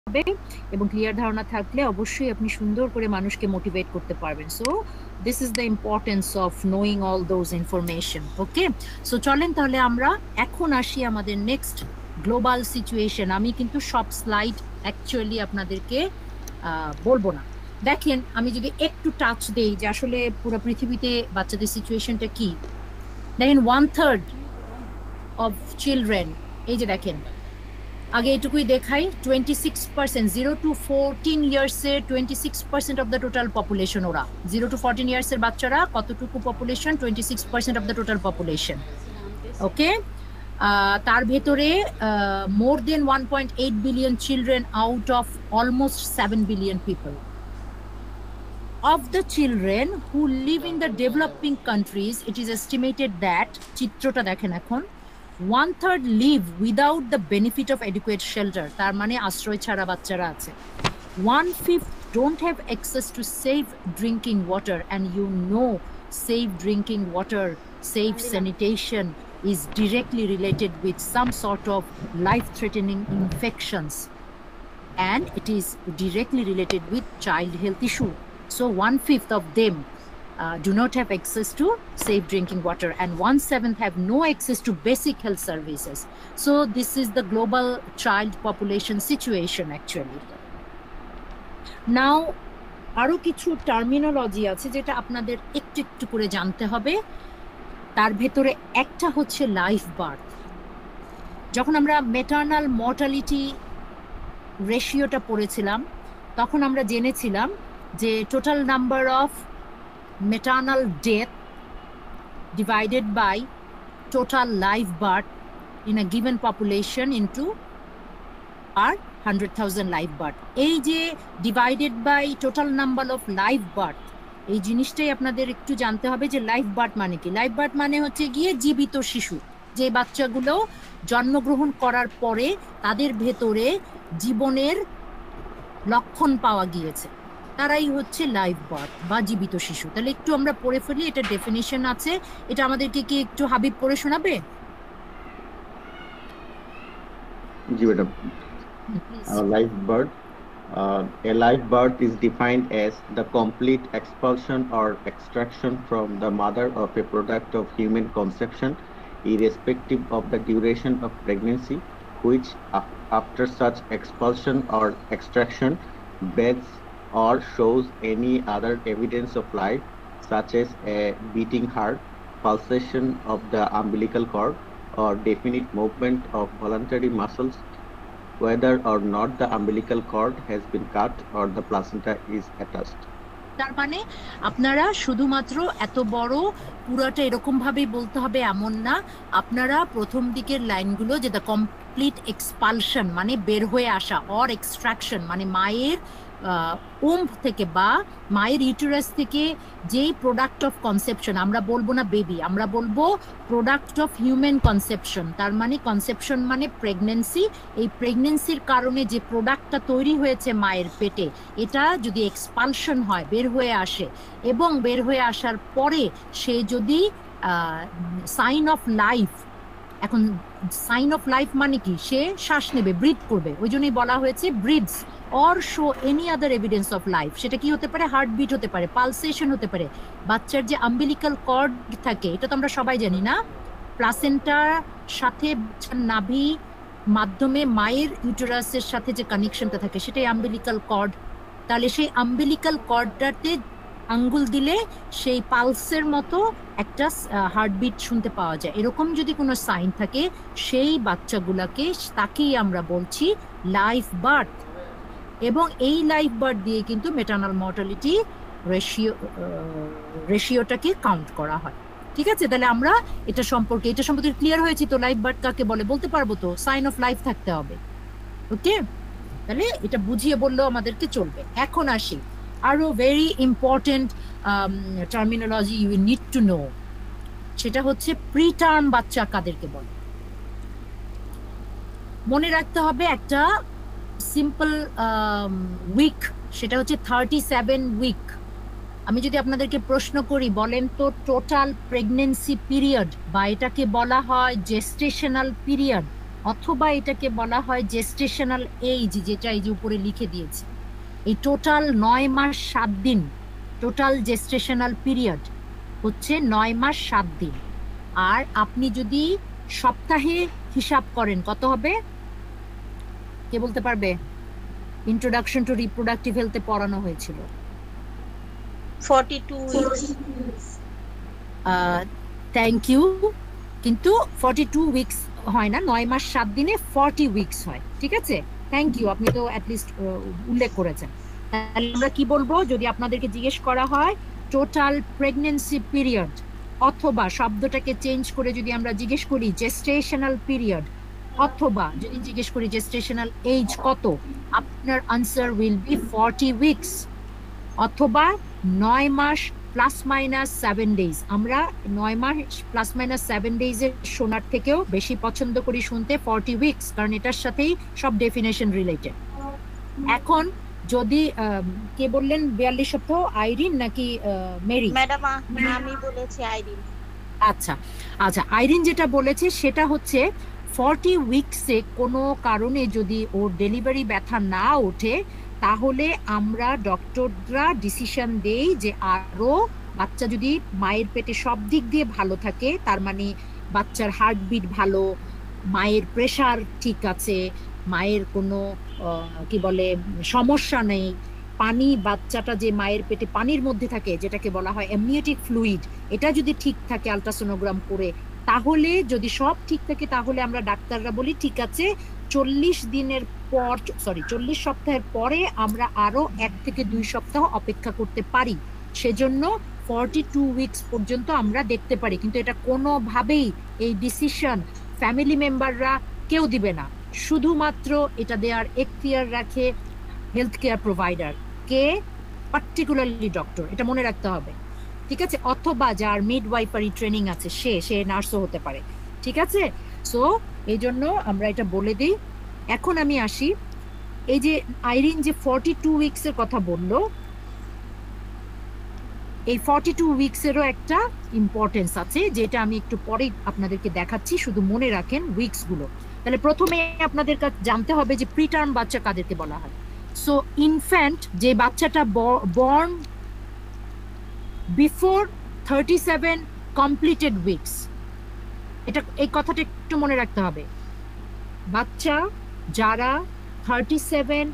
হবে এবং ক্লিয়ার ধারণা থাকলে অবশ্যই আপনি সুন্দর করে মানুষকে মোটিভেট করতে পারবেন। So this is the importance of knowing all those information. Okay, so চলেন তাহলে আমরা এখন আসি আমাদের নেক্সট গ্লোবাল সিচুয়েশন। আমি কিন্তু সব স্লাইড অ্যাকচুয়ালি আপনাদেরকে বলবো না। দেখেন, আমি যদি একটু টাচ দেই যে আসলে পুরো পৃথিবীতে বাচ্চাদের সিচুয়েশনটা কি, দেখেন 1/3 অফ চিলড্রেন, এই যে দেখেন, আগে এটুকুই দেখাই, 26%, 0 to 14 ইয়ার্সের 26% অফ দ্য টোটাল পপুলেশন। ওরা 0 to 14 ইয়ার্সের বাচ্চারা কতটুকু population? 26% of the total population. Okay, তার ভেতরে more than 1.8 billion children out of almost 7 billion people. Of the children who live in the developing countries, it is estimated that, চিত্রটা দেখেন এখন, 1/3 live without the benefit of adequate shelter, তার মানে আশ্রয় ছাড়া বাচ্চারা আছে। 1/5 don't have access to safe drinking water, and you know safe drinking water, safe sanitation is directly related with some sort of life-threatening infections, and it is directly related with child health issue. So 1/5 of them do not have access to safe drinking water, and 1/7 have no access to basic health services. So this is the global child population situation actually. Now, আরো কিছু terminology আছে যেটা আপনাদের একটু একটু করে জানতে হবে। তার ভেতরে একটা হচ্ছে লাইফ বার্থ। যখন আমরা ম্যাটারনাল মর্টালিটি রেশিওটা পড়েছিলাম, তখন আমরা জেনেছিলাম যে total number of maternal death divided by total live birth in a given population into per 100,000 live birth. এই যে divided by total number of live birth, এই জিনিসটাই আপনাদের একটু জানতে হবে যে লাইভ বার্থ মানে কি। লাইভ বার্থ মানে হচ্ছে গিয়ে জীবিত শিশু, যে বাচ্চাগুলো জন্মগ্রহণ করার পরে তাদের ভেতরে জীবনের লক্ষণ পাওয়া গিয়েছে, তারাই হচ্ছে লাইভ বার্থ বা জীবিত শিশু। তাহলে একটু আমরা পড়ে ফেলি, এটা ডেফিনিশন আছে, এটা আমাদেরকে কি একটু হাবিব পড়ে শোনাবে? জি madam. Live birth. A live birth is defined as the complete expulsion or extraction from the mother of a product of human conception, irrespective of the duration of pregnancy, which after such expulsion or extraction bears or shows any other evidence of life, such as a beating heart, pulsation of the umbilical cord, or definite movement of voluntary muscles, whether or not the umbilical cord has been cut or the placenta is attached. তার মানে আপনারা শুধুমাত্র এত বড় পুরোটা এরকম ভাবেই বলতে হবে এমন না। আপনারা প্রথম দিকের লাইনগুলো, যে দ্য কমপ্লিট এক্সপালশন মানে বের হয়ে আসা, অর এক্সট্রাকশন মানে মায়ের ওম্ব থেকে বা মায়ের ইউটেরাস থেকে যেই প্রোডাক্ট অফ কনসেপশন, আমরা বলবো না বেবি, আমরা বলবো প্রোডাক্ট অফ হিউম্যান কনসেপশন। তার মানে কনসেপশন মানে প্রেগনেন্সি, এই প্রেগনেন্সির কারণে যে প্রোডাক্টটা তৈরি হয়েছে মায়ের পেটে, এটা যদি এক্সপালশন হয়, বের হয়ে আসে, এবং বের হয়ে আসার পরে সে যদি সাইন অফ লাইফ, এখন সাইন অফ লাইফ মানে কি, সে শ্বাস নেবে, ব্রিথ করবে, ওই জন্যই বলা হয়েছে breathes or show any other evidence of life. সেটা কি হতে পারে? হার্টবিট হতে পারে, পালসেশন হতে পারে। বাচ্চার যে আম্বিলিক্যাল কর্ড থাকে, এটা তো আমরা সবাই জানি না, প্লাসেন্টার সাথে নাভি মাধ্যমে মায়ের ইউটেরাসের সাথে যে কানেকশনটা থাকে, সেটাই আম্বিলিক্যাল কর্ড। তাহলে সেই আম্বিলিক্যাল কর্ডটাতে আঙ্গুল দিলে সেই পালসের মতো একটা হার্টবিট শুনতে পাওয়া যায়। এরকম যদি কোনো সাইন থাকে, সেই বাচ্চাগুলাকে, তাকেই আমরা বলছি লাইফ বার্থ। এবং এই লাইফ বার্থ দিয়ে কিন্তু মেটার্নাল মর্টালিটি রেশিওটাকে কাউন্ট করা হয়। ঠিক আছে, তাহলে আমরা এটা সম্পর্কে ক্লিয়ার হয়েছি তো? লাইফ বার্থ কাকে বলে বলতে পারবো তো? সাইন অফ লাইফ থাকতে হবে। ওকে, তাহলে এটা বুঝিয়ে বললেও আমাদেরকে চলবে। এখন আসি আরো very important terminology you need to know, সেটা হচ্ছে প্রিটার্ম বাচ্চা কাদেরকে বলে। মনে রাখতে হবে একটা সিম্পল উইক, সেটা হচ্ছে 37 উইক। আমি যদি আপনাদেরকে প্রশ্ন করি, বলেন তো টোটাল প্রেগনেন্সি পিরিয়ড, বা এটাকে বলা হয় জেস্টেশনাল পিরিয়ড, অথবা এটাকে বলা হয় জেস্টেশনাল এজ, যেটা এই যে উপরে লিখে দিয়েছে। এই টোটাল 9 মাস 7 দিন, টোটাল জেস্টেশনাল পিরিয়ড হচ্ছে 9 মাস 7 দিন। আর আপনি যদি সপ্তাহে হিসাব করেন কত হবে, কে বলতে পারবে? ইন্ট্রোডাকশন টু রিপ্রোডাক্টিভ হেলথে পড়ানো হয়েছিল। 42 weeks। Thank you. কিন্তু 42 উইকস হয় না, 9 মাস 7 দিনে 40 উইকস হয়। ঠিক আছে, থ্যাংক ইউ, আপনি তো অ্যাটলিস্ট উল্লেখ করেছেন। তাহলে আমরা কি বলবো যদি আপনাদেরকে জিজ্ঞেস করা হয় টোটাল প্রেগন্যান্সি পিরিয়ড, অথবা শব্দটাকে চেঞ্জ করে যদি আমরা জিজ্ঞেস করি জেস্টেশনাল পিরিয়ড, অথবা যদি জিজ্ঞেস করি জেস্টেশনাল এজ কত, আপনার আনসার উইল বি 40 উইকস, অথবা 9 মাস প্লাস মাইনাস 7 ডেজ। আমরা 9 মাস প্লাস মাইনাস 7 ডেজের শোনার থেকেও বেশি পছন্দ করি শুনতে 40 উইকস, কারণ এটার সাথেই সব ডেফিনেশন রিলেটেড। এখন যদি কে বললেন 42 সপ্তাহ, আইরিন নাকি মেরি? ম্যাডাম আমি বলেছি আইরিন। আচ্ছা আচ্ছা, আইরিন যেটা বলেছে সেটা হচ্ছে 40 উইকসে কোনো কারণে যদি ওর ডেলিভারি ব্যথা না ওঠে, তাহলে আমরা ডক্টররা ডিসিশন দেই যে আরো বাচ্চা যদি মায়ের পেটে সব দিক দিয়ে ভালো থাকে, তার মানে বাচ্চার হার্টবিট ভালো, মায়ের প্রেসার ঠিক আছে, মায়ের কোনো কি বলে সমস্যা নেই, পানি বাচ্চাটা যে মায়ের পেটে পানির মধ্যে থাকে যেটাকে বলা হয় এমনিওটিক ফ্লুইড, এটা যদি ঠিক থাকে আলট্রাসোনোগ্রাম করে, তাহলে যদি সব ঠিক থাকে তাহলে আমরা ডাক্তাররা বলি ঠিক আছে 40 দিনের পর, 40 সপ্তাহের পরে আমরা আরো 1 থেকে 2 সপ্তাহ অপেক্ষা করতে পারি। সেজন্য 42 উইকস পর্যন্ত আমরা দেখতে পারি, কিন্তু এটা কোনোভাবেই এই ডিসিশন ফ্যামিলি মেম্বাররা কেউ দিবে না, শুধুমাত্র এটা দেওয়ার এখতিয়ার রাখে হেলথ কেয়ার প্রোভাইডার, কে? পার্টিকুলারলি ডক্টর, এটা মনে রাখতে হবে। ঠিক আছে, অথবা যার মিডওয়াইফারি ট্রেনিং আছে সে নার্সও হতে পারে। ঠিক আছে, সো এই জন্য আমরা এটা বলে দিই। এখন আমি আসি, এই যে আইরিন যে 42 উইকসের কথা বললো, এই 42 উইকসেরও একটা ইম্পর্টেন্স আছে, যেটা আমি একটু পরে আপনাদেরকে দেখাচ্ছি, শুধু মনে রাখেন উইকস গুলো। তাহলে প্রথমে আপনাদের কাছে জানতে হবে যে প্রিটার্ম বাচ্চা কাদেরকে বলা হয়। সো ইনফ্যান্ট, যে বাচ্চাটা বর্ন বিফোর 37 কমপ্লিটেড উইকস, এটা এই কথাটা একটু মনে রাখতে হবে। বাচ্চা যারা 37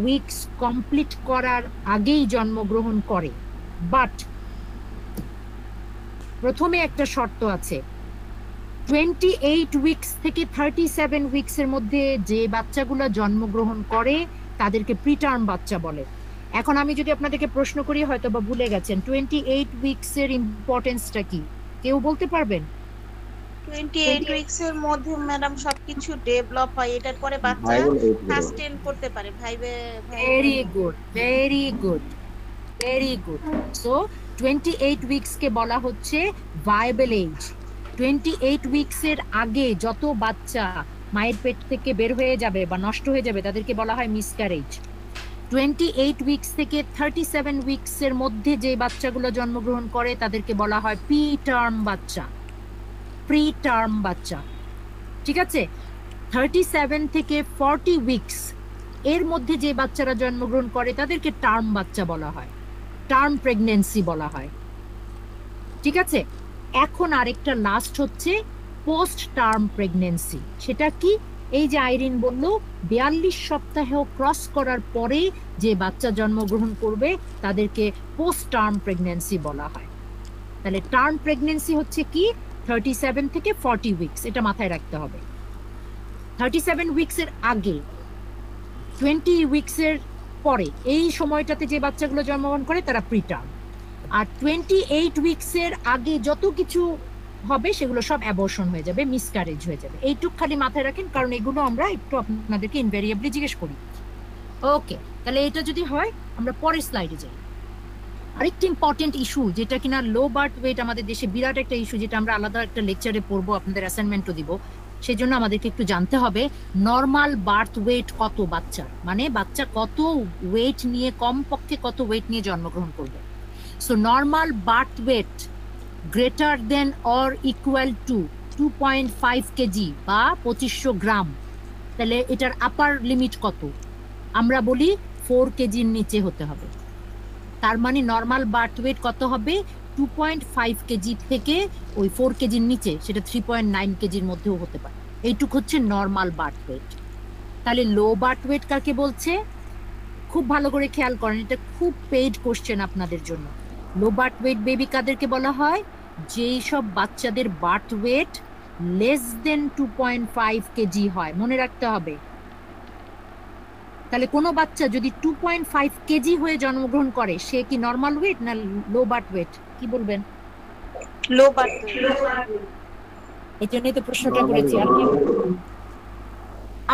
উইকস কমপ্লিট করার আগেই জন্মগ্রহণ করে, বাট প্রথমে একটা শর্ত আছে, 28 উইকস থেকে 37 উইকসের মধ্যে যে বাচ্চাগুলো জন্মগ্রহণ করে তাদেরকে প্রিটার্ম বাচ্চা বলে। এখন আমি যদি আপনাদেরকে প্রশ্ন করি, হয়তো বা ভুলে গেছেন, 28 উইকসের ইম্পর্টেন্সটা কি কেউ বলতে পারবেন? 28 উইকস এর মধ্যে ম্যাডাম সবকিছু ডেভেলপ হয়, এটার পরে বাচ্চা ফার্স্ট টেন করতে পারে। Very good, very good, very good. So 28 weeks কে বলা হচ্ছে ভায়াবল এজ। 28 উইকসের আগে যত বাচ্চা মায়ের পেট থেকে বের হয়ে যাবে বা নষ্ট হয়ে যাবে তাদেরকে বলা হয় মিসক্যারেজ। 28 উইকস থেকে 37 উইকসের মধ্যে যে বাচ্চাগুলো জন্মগ্রহণ করে তাদেরকে বলা হয় প্রি টার্ম বাচ্চা, প্রি টার্ম বাচ্চা। ঠিক আছে, 37 থেকে 40 উইকস এর মধ্যে যে বাচ্চারা জন্মগ্রহণ করে তাদেরকে টার্ম বাচ্চা বলা হয়, টার্ম প্রেগন্যান্সি বলা হয়। ঠিক আছে, এখন আরেকটা লাস্ট হচ্ছে পোস্ট টার্ম প্রেগন্যান্সি। সেটা কি? এই যে আইরিন বলল 42 সপ্তাহ ক্রস করার পরে যে বাচ্চা জন্মগ্রহণ করবে তাদেরকে পোস্ট টার্ম প্রেগন্যান্সি বলা হয়। তাহলে টার্ম প্রেগন্যান্সি হচ্ছে কি? 37 থেকে 40 উইকস, এটা মাথায় রাখতে হবে। 37 উইকসের আগে, 20 উইকসের পরে, এই সময়টাতে যে বাচ্চাগুলো জন্মগ্রহণ করে তারা প্রিটার্ম। আর 28 উইকসের আগে যত কিছু হবে সেগুলো সব অ্যাবর্শন হয়ে যাবে, মিসক্যারেজ হয়ে যাবে। এইটুক খালি মাথায় রাখেন, কারণ এগুলো আমরা একটু আপনাদেরকে ইনভেরিয়েবলি জিজ্ঞেস করি। ওকে, তাহলে এটা যদি হয় আমরা পরের স্লাইডে যাই। আরেকটি ইম্পর্টেন্ট ইস্যু যেটা কিনা লো বার্থ ওয়েট আমাদের দেশে বিরাট একটা ইস্যু, যেটা আমরা আলাদা একটা লেকচারে পড়বো, আপনাদের অ্যাসাইনমেন্টও দিব। সেই জন্য আমাদেরকে একটু জানতে হবে নর্মাল বার্থ ওয়েট কত বাচ্চার, মানে বাচ্চা কত ওয়েট নিয়ে, কমপক্ষে কত ওয়েট নিয়ে জন্মগ্রহণ করবে। So normal birth weight greater than or equal to 2.5 KG বা 2500 গ্রাম তাহলে এটার আপার লিমিট কত? আমরা বলি 4 কেজির নিচে হতে হবে। তার মানে নর্মাল বার্থ ওয়েট কত হবে? 2.5 কেজি থেকে ওই 4 কেজির নিচে, সেটা 3.9 কেজির মধ্যেও হতে পারে। এইটুক হচ্ছে নর্মাল বার্থ ওয়েট। তাহলে লো বার্থ ওয়েট কাকে বলছে? খুব ভালো করে খেয়াল করেন, এটা খুব পেইড কোশ্চেন আপনাদের জন্য। লো বার্থ ওয়েট বেবি কাদেরকে বলা হয়? যেই সব বাচ্চাদের birth weight less than 2.5 KG হয়, মনে রাখতে হবে। তাহলে কোনো বাচ্চা যদি 2.5 কেজি হয়ে জন্মগ্রহণ করে, সে কি নর্মাল ওয়েট না লো বার্থ ওয়েট? কি বলবেন? লো বার্থ এই জন্যই তো প্রশ্নটা করেছি। আর কি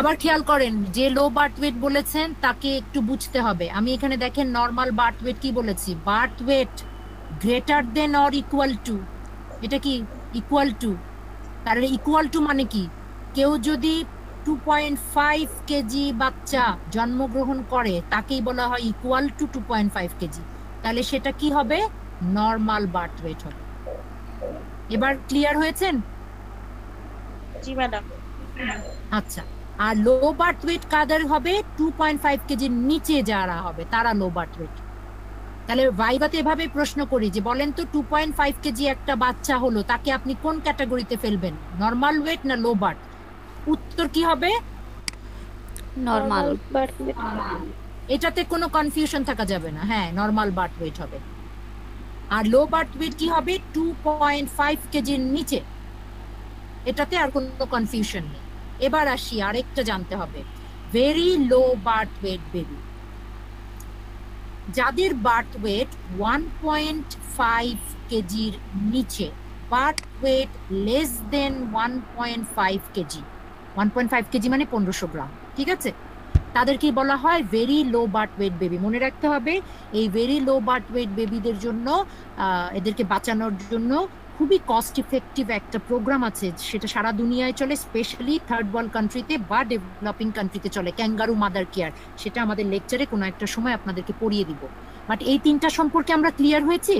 আবার খেয়াল করেন, যে লো বার্থ ওয়েট বলেছেন তাকে একটু বুঝতে হবে। আমি এখানে দেখেন নর্মাল বার্থ ওয়েট কি বলেছি, birth weight greater than or equal to. এটা কি ইকুয়াল টু? তাহলে ইকুয়াল টু মানে কি? কেউ যদি 2.5 কেজি বাচ্চা জন্মগ্রহণ করে, তাকেই বলা হয় ইকুয়াল টু 2.5 কেজি। তাহলে সেটা কি হবে? নর্মাল বার্থ ওয়েট হবে। এবার ক্লিয়ার হয়েছেন? জি ম্যাডাম। আচ্ছা, আর লো বার্থ ওয়েট কাদের হবে? 2.5 কেজির নিচে যারা হবে তারা লো বার্থ ওয়েট। তাহলে ভাইভাতে এভাবে প্রশ্ন করি যে বলেন তো 2.5 কেজি একটা বাচ্চা হলো, তাকে আপনি কোন ক্যাটাগরিতে ফেলবেন, নর্মাল ওয়েট না লো বার্থ? উত্তর কি হবে? নর্মাল। এটাতে কোনো কনফিউশন থাকা যাবে না, হ্যাঁ নর্মাল বার্থ ওয়েট হবে। আর লো বার্থ ওয়েট কি হবে? 2.5 কেজির নিচে, এটাতে আর কোনো কনফিউশন নেই। এবার আসি আরেকটা জানতে হবে, very low birth wait baby, যাদের বার্থ ওয়েট 1.5 কেজির নিচে, birth weight less than 1.5 KG, 1.5 KG মানে 1500 গ্রাম, ঠিক আছে? তাদেরকে বলা হয় very low birth wait baby. মনে রাখতে হবে, এই ভেরি লো বার্থ ওয়েট বেবিদের জন্য এদেরকে বাঁচানোর জন্য খুবই কস্ট ইফেক্টিভ একটা প্রোগ্রাম আছে, সেটা সারা দুনিয়ায় চলে, স্পেশালি থার্ড ওয়ার্ল্ড কান্ট্রিতে বা ডেভেলপিং কান্ট্রিতে চলে, ক্যাঙ্গারু মাদার কেয়ার। সেটা আমাদের লেকচারে কোনো একটা সময় আপনাদেরকে পড়িয়ে দিব। বাট এই তিনটা সম্পর্কে আমরা ক্লিয়ার হয়েছি?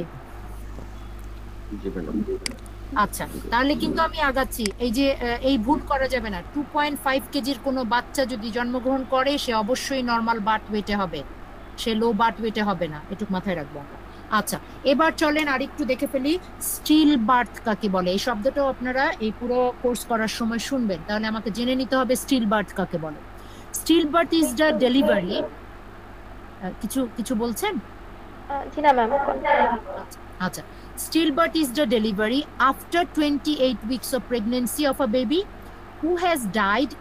আচ্ছা, তাহলে কিন্তু আমি আগাচ্ছি। এই যে এই ভুল করা যাবে না, 2.5 কেজির কোনো বাচ্চা যদি জন্মগ্রহণ করে, সে অবশ্যই নর্মাল বার্থ ওয়েটে হবে, সে লো বার্থ ওয়েটে হবে না, এটুকু মাথায় রাখবো আমরা। আচ্ছা, এবার চলেন আরেকটু দেখে ফেলি স্টিল বার্থ কাকে বলে। এই শব্দটাও আপনারা এই পুরো কোর্স করার সময় শুনবেন, তাহলে আমাকে জেনে নিতে হবে স্টিল বার্থ কাকে বলে। Still birth is the delivery. কিছু বলছেন? জি না ম্যাম। আচ্ছা, stillbirth is the delivery after 28 weeks of pregnancy of a baby who has died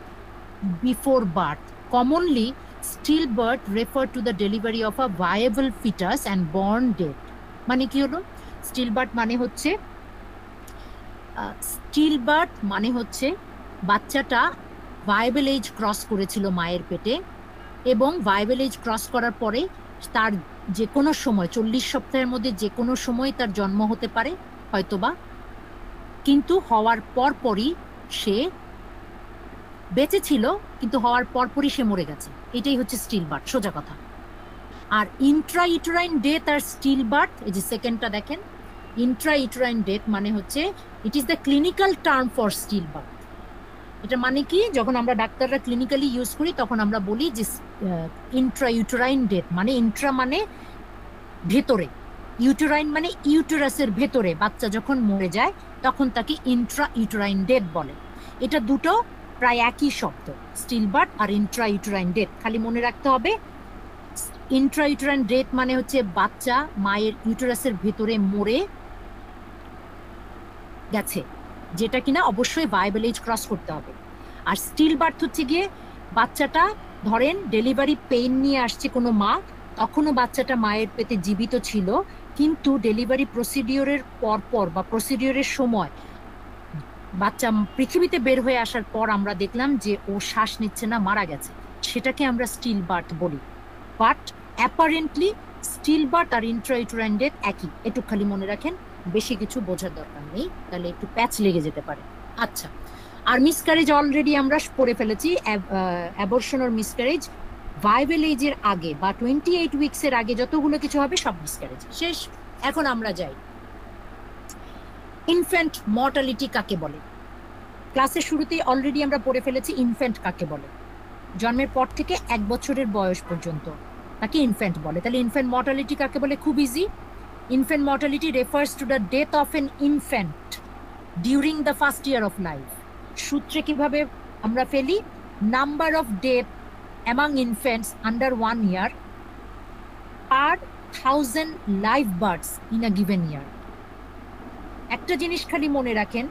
before birth. Commonly, stillbirth refer to the delivery of a viable fetus and born dead. মানে কি হলো? stillbirth মানে হচ্ছে বাচ্চাটা viable age cross করেছিল মায়ের পেটে, এবং ভায়াবল এজ ক্রস করার পরে তার যে কোনো সময় 40 সপ্তাহের মধ্যে যে কোনো সময় তার জন্ম হতে পারে হয়তোবা, কিন্তু হওয়ার পরপরই সে বেঁচে ছিল, কিন্তু হওয়ার পরপরই সে মরে গেছে। এটাই হচ্ছে স্টিল বার্থ, সোজা কথা। আর ইন্ট্রাইউটেরাইন ডেথ আর স্টিল বার্থ, এই যে সেকেন্ডটা দেখেন, ইন্ট্রাইউটেরাইন ডেথ মানে হচ্ছে it is the clinical term for still birth. এটা মানে কি, যখন আমরা ডাক্তাররা ক্লিনিক্যালি ইউজ করি তখন আমরা বলি যে ইন্ট্রাইউটেরাইন ডেথ, মানে ইন্ট্রা মানে ভেতরে, ইউটেরাইন মানে ইউটেরাসের ভেতরে বাচ্চা যখন মরে যায় তখন তাকে ইন্ট্রাইউটেরাইন ডেথ বলে। এটা দুটো প্রায় একই শব্দ, স্টিল বার্থ আর ইন্ট্রাইউটেরাইন ডেথ। খালি মনে রাখতে হবে ইন্ট্রাইউটেরাইন ডেথ মানে হচ্ছে বাচ্চা মায়ের ইউটেরাসের ভেতরে মরে গেছে, যেটা কিনা অবশ্যই ভায়াবল এজ ক্রস করতে হবে। আর স্টিল বার্থ হচ্ছে গিয়ে বাচ্চাটা ধরেন ডেলিভারি পেইন নিয়ে আসছে কোনো মা, তখনও বাচ্চাটা মায়ের পেটে জীবিত ছিল, কিন্তু ডেলিভারি প্রসিডিওরের পরপর বা প্রসিডিওরের সময় বাচ্চা পৃথিবীতে বের হয়ে আসার পর আমরা দেখলাম যে ও শ্বাস নিচ্ছে না, মারা গেছে, সেটাকে আমরা স্টিল বার্থ বলি। বাট অ্যাপারেন্টলি স্টিল বার্থ আর ইন্ট্রাইউটেরাইন ডেথ একই, একটু খালি মনে রাখেন, বেশি কিছু বোঝার দরকার নেই, তাহলে একটু প্যাচ লেগে যেতে পারে। আচ্ছা, আর মিসক্যারেজ অলরেডি আমরা পড়ে ফেলেছি। অ্যাবর্শন আর মিসক্যারেজ ভায়াবল এজের আগে বা 28 উইকসের আগে যতগুলো কিছু হবে সব মিসক্যারেজ শেষ। এখন আমরা যাই, ইনফ্যান্ট মর্টালিটি কাকে বলে। ক্লাসের শুরুতেই অলরেডি আমরা পড়ে ফেলেছি ইনফ্যান্ট কাকে বলে। জন্মের পর থেকে 1 বছরের বয়স পর্যন্ত তাকে ইনফ্যান্ট বলে। তাহলে ইনফ্যান্ট মর্টালিটি কাকে বলে? খুব easy. Infant mortality refers to the death of an infant during the first year of life. সূত্রে কিভাবে আমরা ফেলি? Number of death among infants under 1 year per 1000 live births in a given year. একটা জিনিস খালি মনে রাখেন,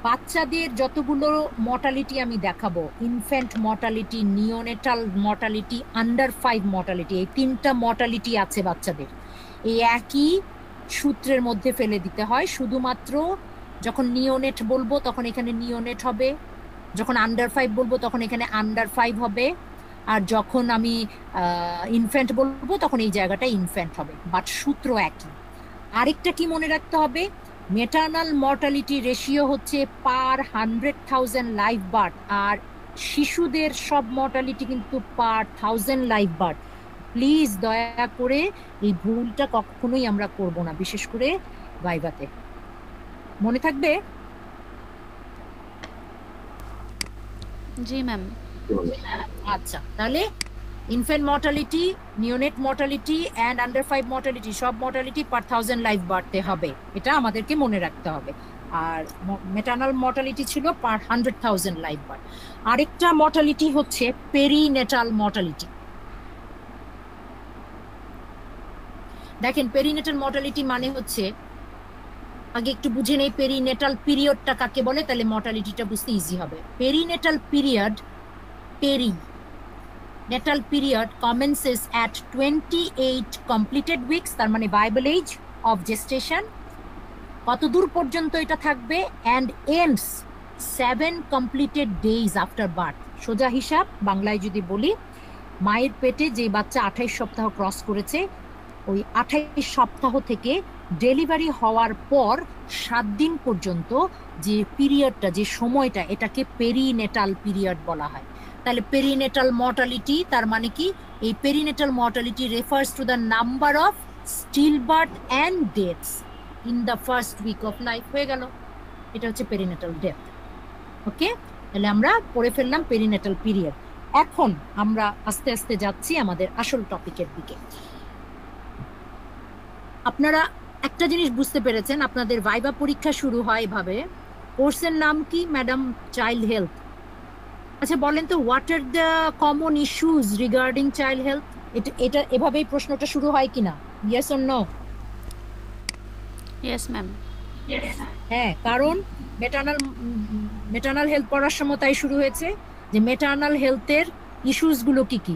বাচ্চাদের যতগুলো মর্টালিটি আমি দেখাবো, infant mortality, neonatal mortality, under 5 mortality, এই 3টা মর্টালিটি আছে বাচ্চাদের, এই একই সূত্রের মধ্যে ফেলে দিতে হয়। শুধুমাত্র যখন নিওনেট বলবো তখন এখানে নিওনেট হবে, যখন আন্ডার 5 বলবো তখন এখানে আন্ডার 5 হবে, আর যখন আমি ইনফ্যান্ট বলবো তখন এই জায়গাটা ইনফ্যান্ট হবে, বাট সূত্র একই। আরেকটা কি মনে রাখতে হবে, মেটার্নাল মর্টালিটি রেশিও হচ্ছে পার 100,000 লাইভ বার্থ, আর শিশুদের সব মর্টালিটি কিন্তু পার 1000 লাইভ বার্থ। প্লিজ দয়া করে এই ভুলটা কখনোই আমরা করব না, বিশেষ করে ভাইভাতে। মনে থাকবে? জি ম্যাম। আচ্ছা, তাহলে infant mortality, neonate mortality and under 5 mortality, সব মর্টালিটি পার 1000 লাইফ বাড়তে হবে, এটা আমাদেরকে মনে রাখতে হবে। আর মেটার্নাল মর্টালিটি ছিল পার 100,000 লাইফ বার্থ। আরেকটা মর্টালিটি হচ্ছে পেরিনেটাল মর্টালিটি। দেখেন, পেরিনেটাল মর্টালিটি মানে হচ্ছে, আগে একটু বুঝে নেই পেরিনেটাল পিরিয়ডটা কাকে বলে, তাহলে মর্টালিটিটা বুঝতে ইজি হবে। Perinatal period, Natal period commences at 28 completed weeks, তার মানে ভাইবল এজ অফ জেস্টেশন। কত দূর পর্যন্ত এটা থাকবে? and ends 7 completed days after birth। সোজা হিসাব বাংলায় যদি বলি, মায়ের পেটে যে বাচ্চা 28 সপ্তাহ ক্রস করেছে, ওই 28 সপ্তাহ থেকে ডেলিভারি হওয়ার পর 7 দিন পর্যন্ত যে পিরিয়ডটা, যে সময়টা, এটাকে পেরিনেটাল পিরিয়ড বলা হয়। তাহলে পেরিনেটাল মর্টালিটি তার মানে কি? এই perinatal mortality refers to the number of still birth and deaths in the first week of life. হয়ে গেল, এটা হচ্ছে পেরিনেটাল ডেথ। ওকে, তাহলে আমরা পড়ে ফেললাম পেরিনেটাল পিরিয়ড। এখন আমরা আস্তে আস্তে যাচ্ছি আমাদের আসল টপিকের দিকে। আপনারা একটা জিনিস বুঝতে পেরেছেন, আপনাদের ভাইবা পরীক্ষা শুরু হয় এভাবে। কোর্সের নাম কি ম্যাডাম? Child health. আচ্ছা বলেন তো, what are the common issues regarding child health? এটা এভাবেই প্রশ্নটা শুরু হয় কিনা? Yes or no? Yes ma'am. হ্যাঁ, কারণ মেটার্নাল হেলথ পড়ার সময় তাই শুরু হয়েছে যে মেটার্নাল হেলথের ইস্যুসগুলো কি কি।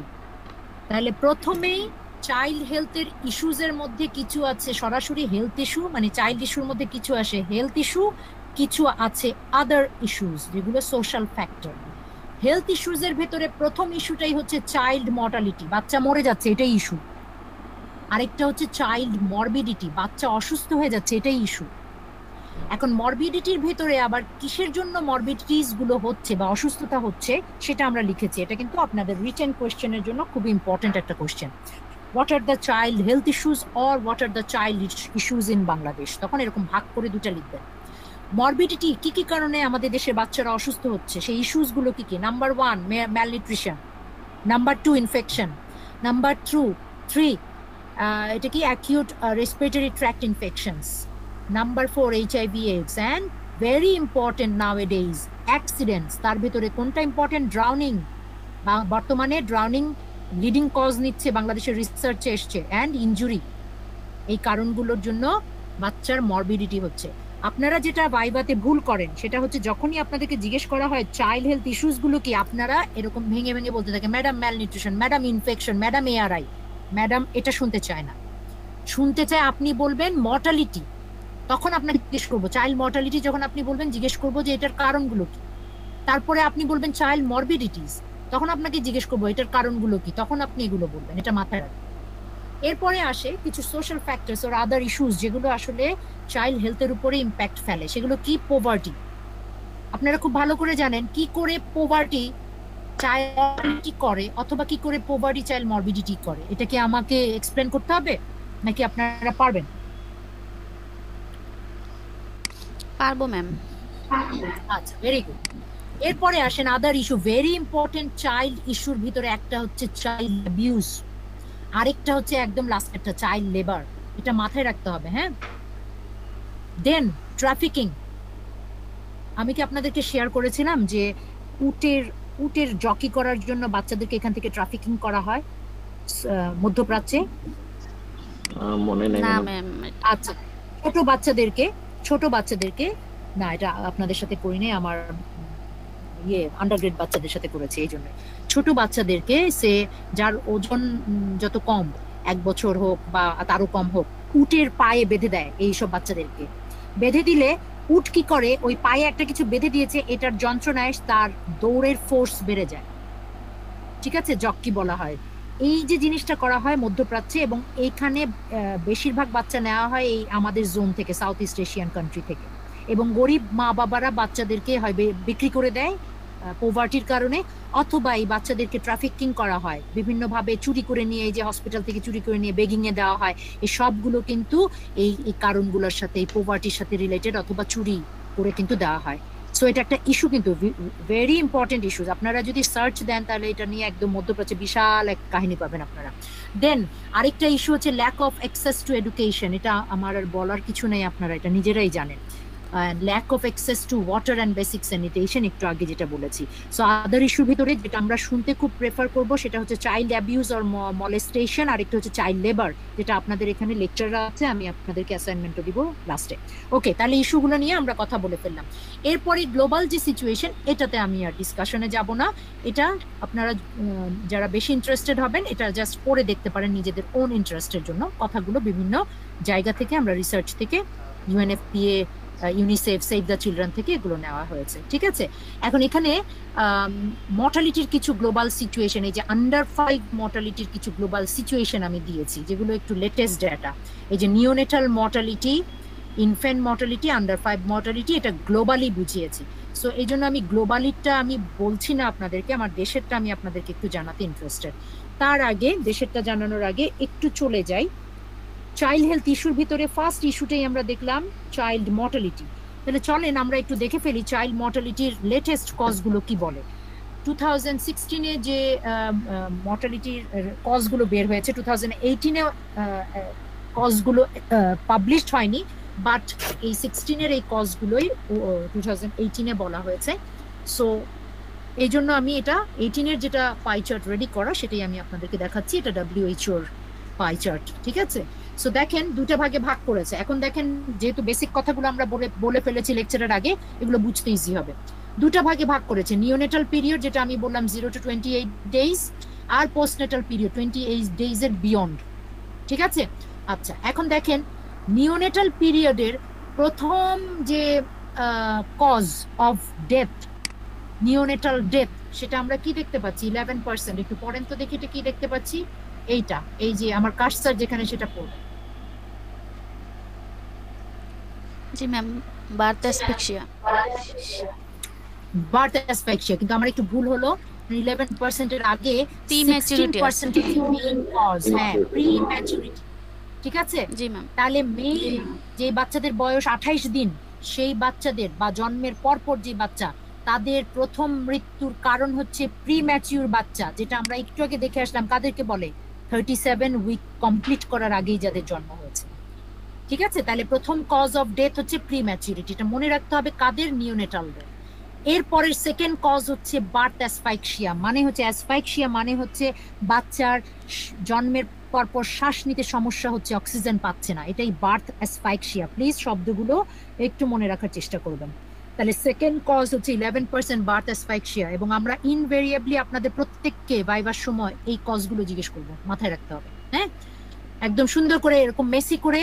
তাহলে প্রথমেই চাইল্ড হেলথের ইস্যুজের মধ্যে কিছু আছে সরাসরি হেলথ ইস্যু, মানে চাইল্ড ইস্যুর মধ্যে কিছু আসে হেলথ ইস্যু, কিছু আছে আদার ইস্যুস যেগুলো সোশ্যাল ফ্যাক্টর। হেলথ ইস্যুজের ভেতরে প্রথম ইস্যুটাই হচ্ছে চাইল্ড মর্টালিটি, বাচ্চা মরে যাচ্ছে, এটাই ইস্যু। আরেকটা হচ্ছে চাইল্ড মরবিডিটি, বাচ্চা অসুস্থ হয়ে যাচ্ছে, এটাই ইস্যু। এখন মরবিডিটির ভেতরে আবার কিসের জন্য মরবিডিটিস গুলো হচ্ছে বা অসুস্থতা হচ্ছে সেটা আমরা লিখেছি। এটা কিন্তু আপনাদের রিটেন কোয়েশ্চেনের জন্য খুব ইম্পর্টেন্ট একটা question. What are the child health issues or what are the child issues in Bangladesh, তখন এরকম ভাগ করে দুটা লিখবেন। মরবিডিটি, কি কি কারণে আমাদের দেশের বাচ্চারা অসুস্থ হচ্ছে, সেই ইস্যুস গুলো কি কি? Number 1 malnutrition, number 2 infection, number 3 এটা কি acute respiratory tract infections, number 4 HIV AIDS, and very important nowadays accidents. তার ভিতরে কোনটা ইম্পর্টেন্ট? ড্রাউনিং। বর্তমানে ড্রাউনিং লিডিং কজ নিচ্ছে, বাংলাদেশের রিসার্চে এসছে, অ্যান্ড ইনজুরি। এই কারণগুলোর জন্য বাচ্চার মরবিডিটি হচ্ছে। আপনারা যেটা ভাইভাতে ভুল করেন সেটা হচ্ছে, যখনই আপনাদেরকে জিজ্ঞেস করা হয় চাইল্ড হেলথ ইস্যুস গুলো কি, আপনারা এরকম ভেঙে ভেঙে বলতে থাকে madam malnutrition, madam infection, madam ARI। Madam এটা শুনতে চায় না, শুনতে চায় আপনি বলবেন মর্টালিটি। তখন আপনাকে জিজ্ঞেস করবো চাইল্ড মর্টালিটি, যখন আপনি বলবেন জিজ্ঞেস করবো যে এটার কারণগুলো কি। তারপরে আপনি বলবেন চাইল্ড মরবিডিটিস, তখন আপনাকে জিজ্ঞেস করবো এটার কারণগুলো কি, তখন আপনি এগুলো বলবেন। এটা মাথায় রাখবেন। এরপরে আসে কিছু সোশ্যাল ফ্যাক্টরস ওর আদার ইস্যুস যেগুলো আসলে চাইল্ড হেলথের উপরে ইম্প্যাক্ট ফেলে। সেগুলো কি? পোভার্টি। আপনারা খুব ভালো করে জানেন কি করে পোভার্টি চাইল্ড মরবিডিটি করে, অথবা কি করে পোভার্টি চাইল্ড মরবিডিটি করে। এটা কি আমাকে এক্সপ্লেন করতে হবে নাকি আপনারা পারবেন? পারবো ম্যাম। আচ্ছা, ভেরি গুড। এরপরে আসেন আদার ইস্যু, ভেরি ইম্পর্টেন্ট চাইল্ড ইস্যুর ভিতরে একটা হচ্ছে চাইল্ড অ্যাবিউজ, আরেকটা হচ্ছে একদম লাস্টেরটা চাইল্ড লেবার, এটা মাথায় রাখতে হবে। হ্যাঁ, দেন ট্রাফিকিং। আমি কি আপনাদেরকে শেয়ার করেছিলাম যে উটের উটের জকি করার জন্য বাচ্চাদেরকে এখান থেকে ট্রাফিকিং করা হয় মধ্যপ্রাচ্যে? মনে নেই না ম্যাডাম। ম্যাম। আচ্ছা, ছোট বাচ্চাদেরকে না, এটা আপনাদের সাথে করিনি, আমার আন্ডারগ্রেড বাচ্চাদের সাথে করেছি। এই জন্য ছোট বাচ্চাদেরকে, সে যার ওজন যত কম, 1 বছর হোক বা তারও কম হোক, উটের পায়ে বেঁধে দেয়। এইসব বাচ্চাদেরকে বেঁধে দিলে উট কি করে, ওই পায়ে একটা কিছু বেঁধে দিয়েছে, এটার যন্ত্রণায় তার দৌড়ের ফোর্স বেড়ে যায়। ঠিক আছে, জক্কি বলা হয়। এই যে জিনিসটা করা হয় মধ্যপ্রাচ্যে, এবং এইখানে বেশিরভাগ বাচ্চা নেওয়া হয় এই আমাদের জোন থেকে, সাউথ ইস্ট এশিয়ান কান্ট্রি থেকে। এবং গরিব মা বাবারা বাচ্চাদেরকে হয় বিক্রি করে দেয় পোভার্টির কারণে, অথবা এই বাচ্চাদেরকে ট্রাফিকিং করা হয় বিভিন্নভাবে, চুরি করে নিয়ে, এই যে হসপিটাল থেকে চুরি করে নিয়ে বেগিং এ দেওয়া হয়। এই সবগুলো কিন্তু এই কারণগুলোর সাথে, এই পোভার্টির সাথে রিলেটেড, অথবা চুরি করে কিন্তু দেওয়া হয়। সো এটা একটা ইস্যু, কিন্তু ভেরি ইম্পর্টেন্ট ইস্যুস। আপনারা যদি সার্চ দেন তাহলে এটা নিয়ে একদম মধ্যপ্রাচ্যে বিশাল এক কাহিনী পাবেন আপনারা। দেন আরেকটা ইস্যু হচ্ছে lack of access to education. এটা আমার আর বলার কিছু নেই, আপনারা এটা নিজেরাই জানেন। Lack of access to water and basic sanitation, একটু আগে যেটা বলেছি। সো আদার ইস্যুর ভিতরে যেটা আমরা শুনতে খুব প্রেফার করব সেটা হচ্ছে চাইল্ড অ্যাবিউজ অর মলেস্টেশন, আর একটা হচ্ছে চাইল্ড লেবার, যেটা আপনাদের এখানে লেকচাররা আছে, আমি আপনাদেরকে অ্যাসাইনমেন্টও দিব লাস্টে। ওকে, তাহলে ইস্যুগুলো নিয়ে আমরা কথা বলে ফেললাম। এরপরে গ্লোবাল যে সিচুয়েশন, এটাতে আমি আর ডিসকাশনে যাব না। এটা আপনারা যারা বেশি ইন্টারেস্টেড হবেন, এটা জাস্ট পড়ে দেখতে পারেন নিজেদের ওন ইন্টারেস্টের জন্য। কথাগুলো বিভিন্ন জায়গা থেকে, আমরা রিসার্চ থেকে, UNFPA, UNICEF, save the children থেকে এগুলো নেওয়া হয়েছে। ঠিক আছে, এখন এখানে মর্টালিটির কিছু গ্লোবাল সিচুয়েশন, এই যে আন্ডার 5 মর্টালিটির কিছু গ্লোবাল সিচুয়েশন আমি দিয়েছি, যেগুলো একটু লেটেস্ট ডেটা। এই যে neonatal mortality, infant mortality, under 5 mortality, এটা গ্লোবালি বুঝিয়েছি। সো এই জন্য আমি গ্লোবালিটা আমি বলছি না আপনাদেরকে, আমার দেশেরটা আমি আপনাদেরকে একটু জানাতে ইন্টারেস্টেড। তার আগে, দেশেরটা জানানোর আগে একটু চলে যাই চাইল্ড হেলথ ইস্যুর ভিতরে। ফার্স্ট ইস্যুটাই আমরা দেখলাম চাইল্ড মর্টালিটি। তাহলে চলেন আমরা একটু দেখে ফেলি চাইল্ড মর্টালিটির লেটেস্ট কজগুলো কি বলে। 2016-এ যে মর্টালিটির কজগুলো বের হয়েছে, 2018-এ কজগুলো পাবলিশড হয়নি, বাট এই 16-এর এই কজগুলোই 2018-এ বলা হয়েছে। সো এই জন্য আমি এটা 18-এর যেটা পাই চার্ট রেডি করা, সেটাই আমি আপনাদেরকে দেখাচ্ছি। এটা WHO-র পাই চার্ট। ঠিক আছে, সো দেখেন দুটো ভাগে ভাগ করেছে। এখন দেখেন, যেহেতু বেসিক কথাগুলো আমরা বলে ফেলেছি লেকচারের আগে, এগুলো বুঝতে ইজি হবে। দুটো ভাগে ভাগ করেছে, নিওনেটাল পিরিয়ড, যেটা আমি বললাম 0 to 28 days, আর পোস্টনেটাল পিরিয়ড 28 days এর বিয়ন্ড। ঠিক আছে, আচ্ছা এখন দেখেন নিওনেটাল পিরিয়ডের প্রথম যে cause of death, neonatal death, সেটা আমরা কি দেখতে পাচ্ছি? 11%। একটু পড়েন তো দেখি, এটা কি দেখতে পাচ্ছি? এইটা, এই যে আমার কার্সার যেখানে, সেটা পড়বে। জি ma'am, birth asphyxia. Birth asphyxia, কিন্তু আমার একটু ভুল হলো, 11% এর আগে প্রিম্যাচুরিটি 16% মেইন কজ। হ্যাঁ, প্রিম্যাচুরিটি। ঠিক আছে, জি ম্যাম। তাহলে মেইন যে বাচ্চাদের বয়স 28 দিন, সেই বাচ্চাদের বা জন্মের পরপর যে বাচ্চা, তাদের প্রথম মৃত্যুর কারণ হচ্ছে প্রিম্যাচিউর বাচ্চা, যেটা আমরা একটু আগে দেখে আসলাম। কাদেরকে বলে? 37 উইক কমপ্লিট করার আগেই যাদের জন্ম হয়েছে। ঠিক আছে, তাহলে প্রথম কজ অফ ডেথ হচ্ছে প্রিম্যাচুরিটি, এটা মনে রাখতে হবে। কাদের? নিওনেটালদের। এরপরের সেকেন্ড কজ হচ্ছে বার্থ অ্যাসফাইক্সিয়া, মানে হচ্ছে অ্যাসফাইক্সিয়া মানে হচ্ছে বাচ্চার জন্মের পরপর শ্বাস নিতে সমস্যা হচ্ছে, অক্সিজেন পাচ্ছে না, এটাই বার্থ অ্যাসফাইক্সিয়া। প্লিজ শব্দগুলো একটু মনে রাখার চেষ্টা করবেন। তাহলে সেকেন্ড কজ হচ্ছে 11% বার্থ অ্যাসফাইক্সিয়া, এবং আমরা ইনভেরিয়েবলি আপনাদের প্রত্যেককে ভাইবার সময় এই কজগুলো জিজ্ঞেস করবো, মাথায় রাখতে হবে। হ্যাঁ, একদম সুন্দর করে, এরকম মেসি করে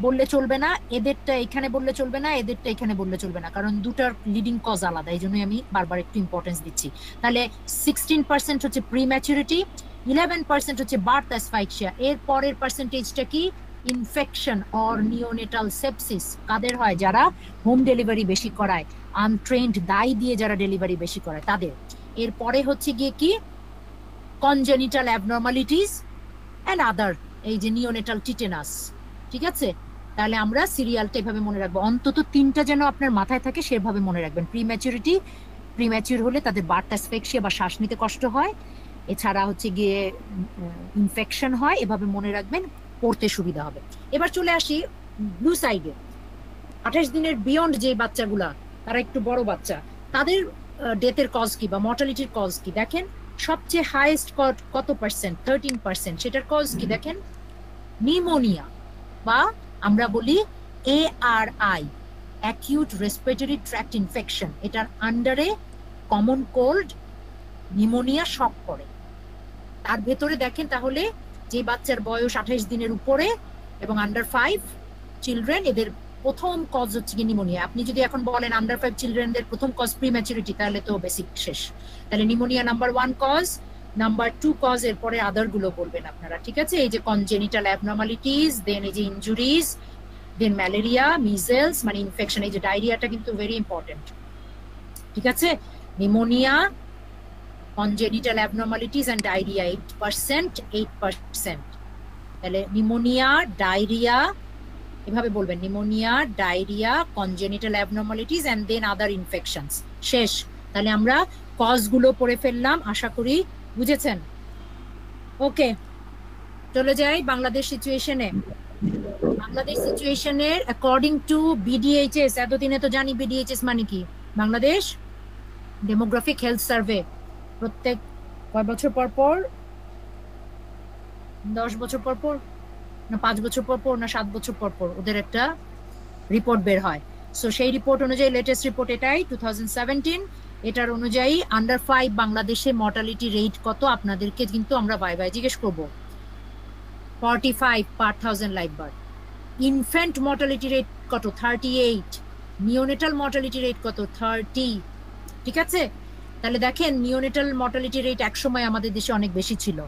বললে চলবে না, এদেরটা এখানে বললে চলবে না, এদেরটা এখানে বললে চলবে না, কারণ দুটার লিডিং কজ আলাদা। এই জন্যই আমি বারবার একটু ইম্পর্টেন্স দিচ্ছি। তাহলে 16% হচ্ছে প্রিম্যাচুরিটি, 11% হচ্ছে বার্থ অ্যাসফাইক্সিয়া। এর পরের পার্সেন্টেজটা কি? Infection or neonatal sepsis. কাদের হয়? যারা হোম ডেলিভারি বেশি করায়, আনট্রেন্ড দায় দিয়ে যারা ডেলিভারি বেশি করায় তাদের। এরপরে হচ্ছে গিয়ে কি? কনজেনিটাল অ্যাবনর্মালিটিস অ্যান্ড আদার, এই যে নিওনেটাল টিটেনাস। ঠিক আছে, তাহলে আমরা সিরিয়ালটা এভাবে মনে রাখবো, অন্তত 3টা যেন আপনার মাথায় থাকে, সেভাবে মনে রাখবেন। প্রিম্যাচুরিটি, প্রিম্যাচিউর হলে তাদের বার্থ অ্যাসফিক্সিয়া বা শ্বাস নিতে কষ্ট হয়, এছাড়া হচ্ছে গিয়ে ইনফেকশন হয়। এভাবে মনে রাখবেন, পড়তে সুবিধা হবে। এবার চলে আসি ব্লু সাইডে। 28 দিনের বিয়ন্ড যে বাচ্চাগুলা, তারা একটু বড় বাচ্চা, তাদের ডেথের কজ কি বা মর্টালিটির কজ কি দেখেন। সবচেয়ে হাইয়েস্ট কত পার্সেন্ট? 13%। সেটার কজ কি দেখেন? নিউমোনিয়া, বা আমরা বলি ARI, acute respiratory tract infection. এটার আন্ডারে কমন কোল্ড, নিউমোনিয়া সব পড়ে। তার ভেতরে দেখেন তাহলে যে বাচ্চার বয়স 28 দিনের উপরে এবং আন্ডার 5 চিলড্রেন, এদের প্রথম কজ হচ্ছে কি নিউমোনিয়া। আপনি যদি এখন বলেন আন্ডার 5 চিলড্রেনদের প্রথম কজ প্রিম্যাচুরিটি, তাহলে তো বেসিক শেষ। তাহলে pneumonia number 1 cause, number 2 cause, এরপরে আদার গুলো বলবেন আপনারা, ঠিক আছে? এই যে কনজেনিটাল অ্যাবনর্মালিটিস, দেন এই যে ইনজুরিজ, দেন ম্যালেরিয়া, মিজেলস মানে ইনফেকশন, এই যে ডায়রিয়াটা কিন্তু ভেরি ইম্পর্টেন্ট, ঠিক আছে? Pneumonia, congenital abnormalities and diarrhea 8%। তাহলে নিউমোনিয়া, ডায়রিয়া, এভাবে বলবেন, pneumonia, diarrhoea, congenital abnormalities and then other infections। শেষ। তাহলে আমরা কজ গুলো পড়ে ফেললাম, আশা করি বুঝেছেন। ওকে, চলে যাই বাংলাদেশ সিচুয়েশনে। বাংলাদেশ সিচুয়েশনের অ্যাকর্ডিং টু বিডিএইচএস, এতদিনে তো জানি বিডিএইচএস মানে কি, বাংলাদেশ ডেমোগ্রাফিক হেলথ সার্ভে। প্রত্যেক কয় বছর পর পর, 10 বছর পর পর, না 5 বছর পর পর, না 7 বছর পর পর ওদের একটা রিপোর্ট বের হয়। সো সেই রিপোর্ট অনুযায়ী, লেটেস্ট রিপোর্ট এটাই 2017, এটার অনুযায়ী আন্ডার 5 বাংলাদেশে মর্টালিটি রেট কত আপনাদেরকে কিন্তু আমরা বাই জিজ্ঞেস করবো। 45 per 1000 live birth. Infant mortality rate কত? 38। নিওনেটাল মর্টালিটি রেট কত? 30। ঠিক আছে? তাহলে দেখেন, নিওনেটাল মর্টালিটি রেট একসময় আমাদের দেশে অনেক বেশি ছিল,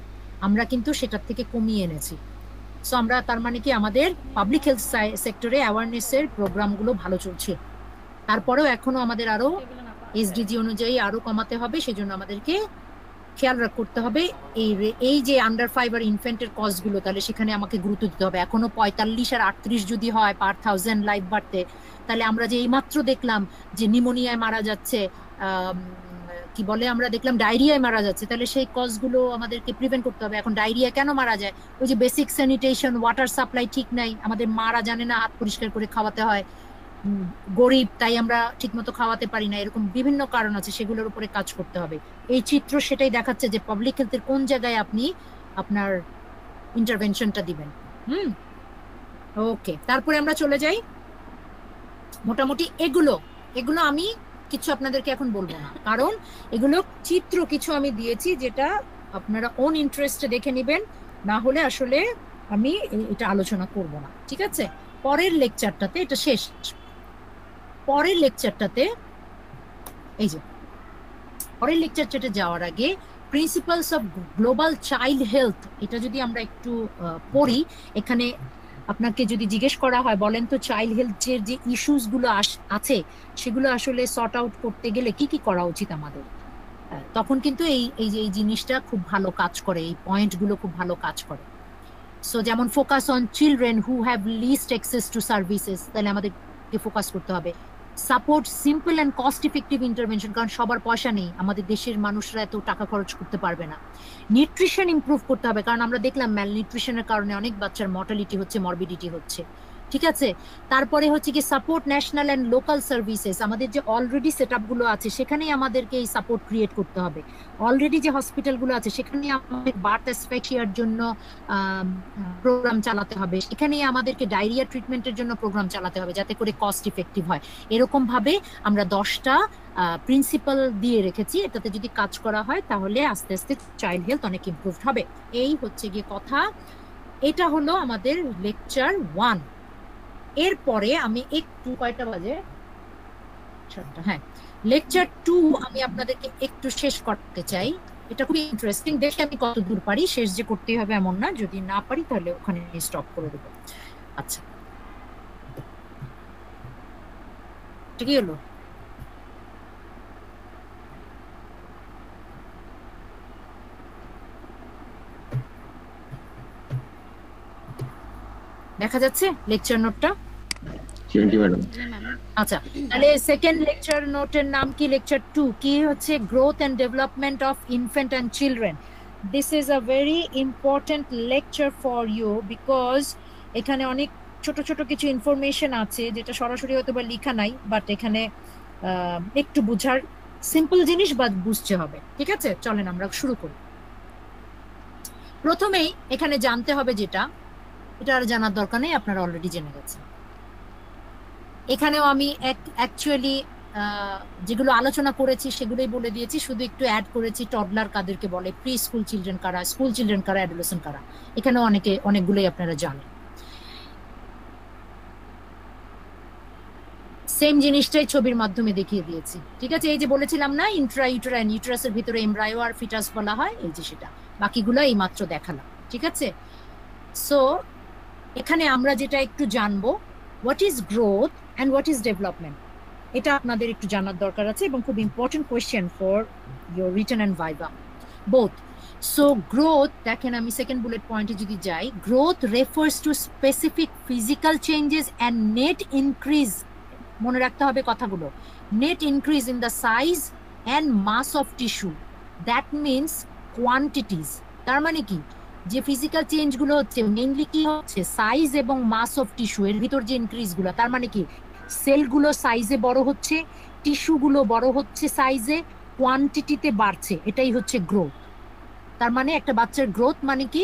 আমরা কিন্তু সেটার থেকে কমিয়ে এনেছি। সো আমরা, তার মানে কি, আমাদের পাবলিক হেলথ সেক্টরে অ্যাওয়ারনেসের প্রোগ্রামগুলো ভালো চলছে। তারপরেও এখনো আমাদের আরো এসডিজি অনুযায়ী আরো কমাতে হবে, সেজন্য আমাদেরকে খেয়াল করতে হবে এই যে আন্ডার 5 আর ইনফ্যান্টের কজগুলো, তাহলে সেখানে আমাকে গুরুত্ব দিতে হবে। এখনো 45 আর 38 যদি হয় পার 1000 লাইভ বাড়তে, তাহলে আমরা যে এইমাত্র দেখলাম যে নিউমোনিয়ায় মারা যাচ্ছে, কি বলে, আমরা দেখলাম ডায়রিয়ায় মারা যাচ্ছে, তাহলে সেই কজগুলো আমাদেরকে প্রিভেন্ট করতে হবে। এখন ডায়রিয়া কেন মারা যায়? ওই যে বেসিক স্যানিটেশন, ওয়াটার সাপ্লাই ঠিক নাই, আমাদের মারা জানে না হাত পরিষ্কার করে খাওয়াতে হয়, গরিব তাই আমরা ঠিকমতো খাওয়াতে পারি না, এরকম বিভিন্ন কারণ আছে, সেগুলোর উপরে কাজ করতে হবে। এই চিত্র সেটাই দেখাচ্ছে যে পাবলিক হেলথের কোন জায়গায় আপনি আপনার ইন্টারভেনশনটা দিবেন। ওকে, তারপরে আমরা চলে যাই। মোটামুটি এগুলো আমি কিছু আপনাদেরকে এখন বলবো না, কারণ এগুলো চিত্র কিছু আমি দিয়েছি, যেটা আপনারা ওন ইন্টারেস্টে দেখে নেবেন, না হলে আসলে আমি এটা আলোচনা করব না, ঠিক আছে? পরের লেকচারটাতে, এটা শেষ, পরের লেকচারটাতে, এই যে পরের লেকচারটাতে যাওয়ার আগে principles of global child health, এটা যদি আমরা একটু পড়ি। এখানে আপনাকে যদি জিজ্ঞেস করা হয়, বলেন তো চাইল্ড হেলথের যে ইস্যুস গুলো আছে, সেগুলো আসলে সর্ট আউট করতে গেলে কি কি করা উচিত আমাদের, তখন কিন্তু এই যে এই জিনিসটা খুব ভালো কাজ করে, এই পয়েন্টগুলো খুব ভালো কাজ করে। সো যেমন focus on children who have least access to services, তাহলে আমাদেরকে ফোকাস করতে হবে। Support simple and cost effective intervention, কারণ সবার পয়সা নেই, আমাদের দেশের মানুষরা এত টাকা খরচ করতে পারবে না। নিউট্রিশন ইমপ্রুভ করতে হবে, কারণ আমরা দেখলাম ম্যাল নিউট্রিশনের কারণে অনেক বাচ্চার মর্টালিটি হচ্ছে, মরবিডিটি হচ্ছে, ঠিক আছে? তারপরে হচ্ছে কি support national and local services, আমাদের যে অলরেডি সেট আপগুলো আছে সেখানেই আমাদেরকে এই সাপোর্ট ক্রিয়েট করতে হবে। অলরেডি যে হসপিটালগুলো আছে সেখানে আমাদের বার্থ অ্যাসফিক্সিয়ার জন্য প্রোগ্রাম চালাতে হবে, সেখানেই আমাদেরকে ডায়রিয়া ট্রিটমেন্টের জন্য প্রোগ্রাম চালাতে হবে, যাতে করে কস্ট ইফেক্টিভ হয়। এরকম ভাবে আমরা 10টা প্রিন্সিপাল দিয়ে রেখেছি, এটাতে যদি কাজ করা হয় তাহলে আস্তে আস্তে চাইল্ড হেলথ অনেক ইমপ্রুভ হবে। এই হচ্ছে গিয়ে কথা। এটা হলো আমাদের লেকচার 1। এরপরে আমি একটু, কয়টা বাজে? 7টা, হ্যাঁ। লেকচার 2 আমি আপনাদেরকে একটু শেষ করতে চাই, এটা খুব ইন্টারেস্টিং, দেখে আমি কত দূর পারি, শেষ যে করতেই হবে এমন না, যদি না পারি তাহলে ওখানে স্টপ করে দেবো। আচ্ছা, এটা কি হলো? দেখা যাচ্ছে লেকচার নোটটা? জি ম্যাডাম। জি ম্যাম। আচ্ছা, তাহলে সেকেন্ড লেকচার নোটের নাম কি? লেকচার 2 কি হচ্ছে? Growth and development of infant and children. This is a very important lecture for you because এখানে অনেক ছোট ছোট কিছু ইনফরমেশন আছে যেটা সরাসরি হয়তো বা লেখা নাই, বাট এখানে একটু বুঝার সিম্পল জিনিস বা বুঝতে হবে। ঠিক আছে, চলেন আমরা শুরু করি। প্রথমেই এখানে জানতে হবে যেটা, এটা আর জানার দরকার নেই, আপনারা অলরেডি জেনে গেছেন। এখানেও আমি অ্যাকচুয়ালি যেগুলো আলোচনা করেছি সেগুলোই বলে দিয়েছি, শুধু একটু অ্যাড করেছি টডলার কাদেরকে বলে, প্রি স্কুল চিলড্রেন কারা, স্কুল চিলড্রেন কারা, অ্যাডোলেসেন্ট কারা। এখানেও অনেকগুলোই আপনারা জানেন। সেম জিনিসটাই ছবির মাধ্যমে দেখিয়ে দিয়েছি। ঠিক আছে, এই যে বলেছিলাম না ইন্ট্রা ইউটেরাইন, ইউটেরাসের ভিতরে এমব্রায়ো আর ফিটাস বলা হয়, এই যে সেটা, বাকিগুলো এই মাত্র দেখালাম। ঠিক আছে, সো এখানে আমরা যেটা একটু জানবো, what is growth and what is development, এটা আপনাদের একটু জানার দরকার আছে এবং খুব important question for your written and viva both. So growth, দেখেন আমি সেকেন্ড বুলেট পয়েন্টে যদি যাই, growth refers to specific physical changes and net increase, মনে রাখতে হবে কথাগুলো, net increase in the size and mass of tissue, that means quantities. তার মানে কি, যে ফিজিক্যাল চেঞ্জ গুলো হচ্ছে মেইনলি কি হচ্ছে, সাইজ এবং মাস অফ টিস্যু, এর ভিতর যে ইনক্রিজ গুলো, তার মানে কি সেলগুলো সাইজে বড় হচ্ছে, টিস্যু গুলো বড় হচ্ছে সাইজে, কোয়ান্টিটিতে বাড়ছে, এটাই হচ্ছে গ্রোথ। তার মানে একটা বাচ্চার গ্রোথ মানে কি,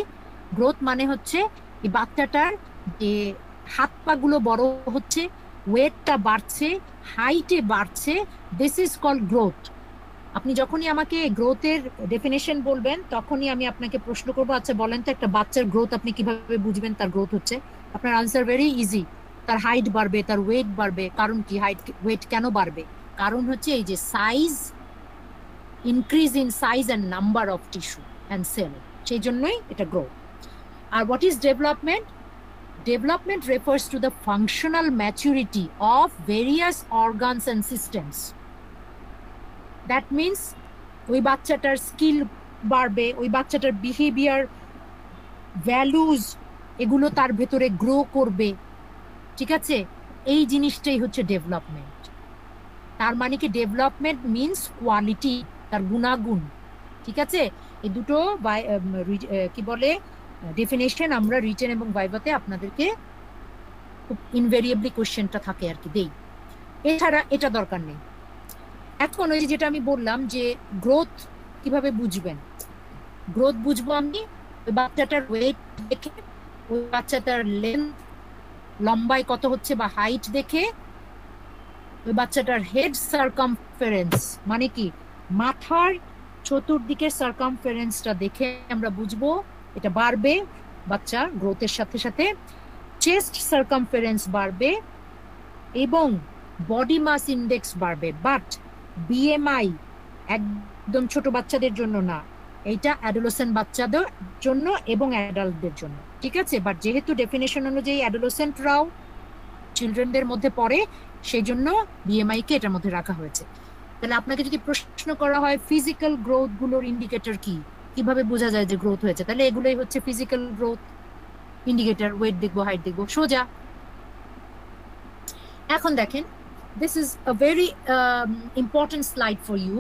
গ্রোথ মানে হচ্ছে এই বাচ্চাটার যে হাত পা গুলো বড় হচ্ছে, ওয়েটটা বাড়ছে, হাইটে বাড়ছে, দিস ইজ কল্ড গ্রোথ। আপনি যখনই আমাকে গ্রোথের ডেফিনেশন বলবেন তখনই আমি আপনাকে প্রশ্ন করবো, আচ্ছা বলেন তো একটা বাচ্চার গ্রোথ আপনি কিভাবে বুঝবেন তার গ্রোথ হচ্ছে? আপনার আনসার ভেরি ইজি, তার হাইট বাড়বে, তার ওয়েট বাড়বে। কারণ কি, হাইট ওয়েট কেন বাড়বে? কারণ হচ্ছে এই যে size, increase in size and number of tissue and cell, সেই জন্যই এটা গ্রোথ। আর what is development? Development refers to the functional maturity of various organs and systems. That means ওই বাচ্চাটার স্কিল বাড়বে, ওই বাচ্চাটার বিহেভিয়ার, ভ্যালুজ, এগুলো তার ভেতরে গ্রো করবে। ঠিক আছে, এই জিনিসটাই হচ্ছে ডেভেলপমেন্ট। তার মানে কি, ডেভেলপমেন্ট মিনস কোয়ালিটি, তার গুণাগুণ। ঠিক আছে, এই দুটো কি বলে ডেফিনেশন আমরা রিটেন এবং ভাইভাতে আপনাদেরকে খুব ইনভেরিয়েবলি কোশ্চেনটা থাকে আর কি দেই, এছাড়া এটা দরকার নেই। এখন ওই যেটা আমি বললাম যে গ্রোথ কিভাবে বুঝবেন, গ্রোথ বুঝবো আমি ওই বাচ্চাটার ওয়েট দেখে, ওই বাচ্চাটার লেন্থ, লম্বায় কত হচ্ছে বা হাইট দেখে, ওই বাচ্চাটার হেড সার্কামফারেন্স মানে কি মাথার চতুর্দিকের সার্কামফারেন্সটা দেখে আমরা বুঝবো এটা বাড়বে বাচ্চা গ্রোথের সাথে সাথে। চেস্ট সার্কামফারেন্স বাড়বে এবং বডি মাস ইন্ডেক্স বাড়বে, বাট বিএমআই একদম ছোট বাচ্চাদের জন্য না, এইটা অ্যাডোলেসেন্ট বাচ্চাদের জন্য এবং অ্যাডাল্টদের জন্য। ঠিক আছে, বাট যেহেতু ডেফিনেশন অনুযায়ী অ্যাডোলেসেন্টরাও চিলড্রেনদের মধ্যে পড়ে, সেই জন্য বিএমআই কে এটার মধ্যে রাখা হয়েছে। তাহলে আপনাকে যদি প্রশ্ন করা হয় ফিজিক্যাল গ্রোথ গুলোর ইন্ডিকেটর কি, কিভাবে বোঝা যায় যে গ্রোথ হয়েছে, তাহলে এগুলোই হচ্ছে ফিজিক্যাল গ্রোথ ইন্ডিকেটর। ওয়েট দেখবো, হাইট দেখবো, সোজা। এখন দেখেন, this is a very important slide for you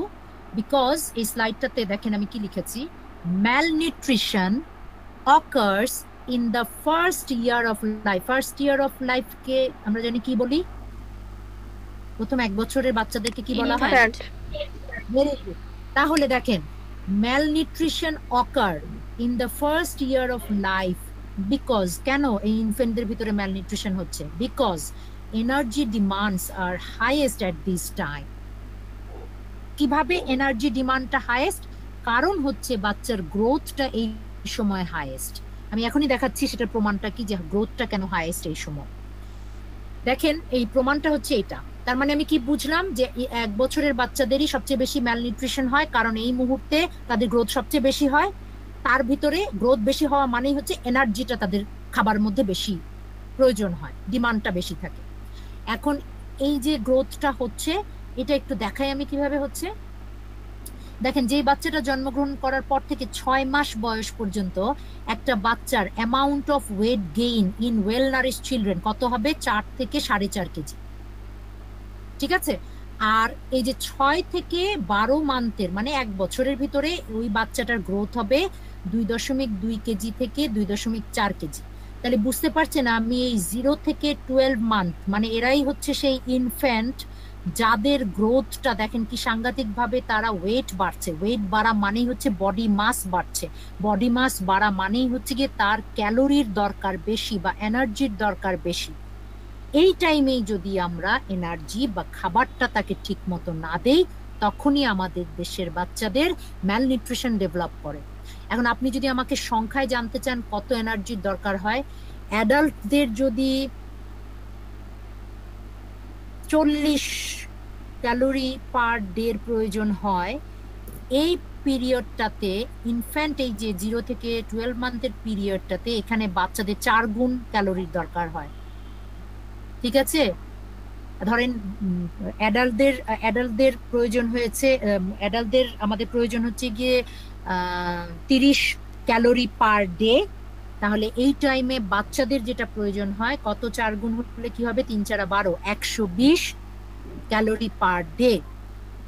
because এই স্লাইডটাতে দেখেন আমি কি লিখেছি, malnutrition occurs in the first year of life. First year of life কে আমরা জানি কি বলি, প্রথম 1 বছরের বাচ্চাদেরকে কি বলা হয়? Very good. তাহলে দেখেন, malnutrition occur in the first year of life because, কেন এই ইনফেন্টদের ভিতরে ম্যালনিউট্রিশন হচ্ছে? Because energy demands are highest at this time. কিভাবে এনার্জি ডিমান্ডটা হাইয়েস্ট? কারণ হচ্ছে বাচ্চার গ্রোথটা এই সময় হাইয়েস্ট। আমি এখনই দেখাচ্ছি সেটার প্রমাণটা কি, যে গ্রোথটা কেন হাইয়েস্ট এই সময়। দেখেন এই প্রমাণটা হচ্ছে এটা। তার মানে আমি কি বুঝলাম, যে 1 বছরের বাচ্চাদেরই সবচেয়ে বেশি ম্যালনিউট্রিশন হয়, কারণ এই মুহূর্তে তাদের গ্রোথ সবচেয়ে বেশি হয়। তার ভিতরে গ্রোথ বেশি হওয়া মানেই হচ্ছে এনার্জিটা তাদের খাবার মধ্যে বেশি প্রয়োজন হয়, ডিমান্ডটা বেশি থাকে। এখন এই যে গ্রোথটা হচ্ছে, এটা একটু দেখাই আমি কিভাবে হচ্ছে। দেখেন যেই বাচ্চাটা জন্মগ্রহণ করার পর থেকে 6 মাস বয়স পর্যন্ত একটা বাচ্চার amount of weight gain in well Nourish children কত হবে, 4 থেকে 4.5 কেজি। ঠিক আছে। আর এই যে 6 থেকে 12 মান্থের মানে 1 বছরের ভিতরে ওই বাচ্চাটার গ্রোথ হবে 2.2 কেজি থেকে 2.4 কেজি। তাহলে বুঝতে পারছেন আমি এই 0 থেকে 12 মান্থ মানে এরাই হচ্ছে সেই ইনফ্যান্ট যাদের গ্রোথটা দেখেন কি সাংঘাতিক ভাবে তারা ওয়েট বাড়ছে। ওয়েট বাড়া মানেই হচ্ছে বডি মাস বাড়ছে। বডি মাস বাড়া মানেই হচ্ছে গিয়ে তার ক্যালোরির দরকার বেশি বা এনার্জির দরকার বেশি। এই টাইমেই যদি আমরা এনার্জি বা খাবারটা তাকে ঠিক মতো না দেই তখনই আমাদের দেশের বাচ্চাদের ম্যালনিউট্রিশন ডেভেলপ করে। এখন আপনি যদি আমাকে সংখ্যায় জানতে চান কত এনার্জির দরকার হয়, অ্যাডাল্টদের যদি 40 ক্যালোরি পার ডে প্রয়োজন হয়, এই পিরিয়ডটাতে ইনফ্যান্ট এই যে 0 থেকে 12 মান্থের পিরিয়ডটাতে এখানে বাচ্চাদের 4 গুণ ক্যালোরির দরকার হয়। ঠিক আছে। ধরেন অ্যাডাল্টদের প্রয়োজন হয়েছে, অ্যাডাল্টদের আমাদের প্রয়োজন হচ্ছে গিয়ে 30 ক্যালোরি পার ডে। তাহলে এই টাইমে বাচ্চাদের যেটা প্রয়োজন হয় কত, 4 গুণ হলে কি হবে, 3 4 12, 120 ক্যালোরি পার ডে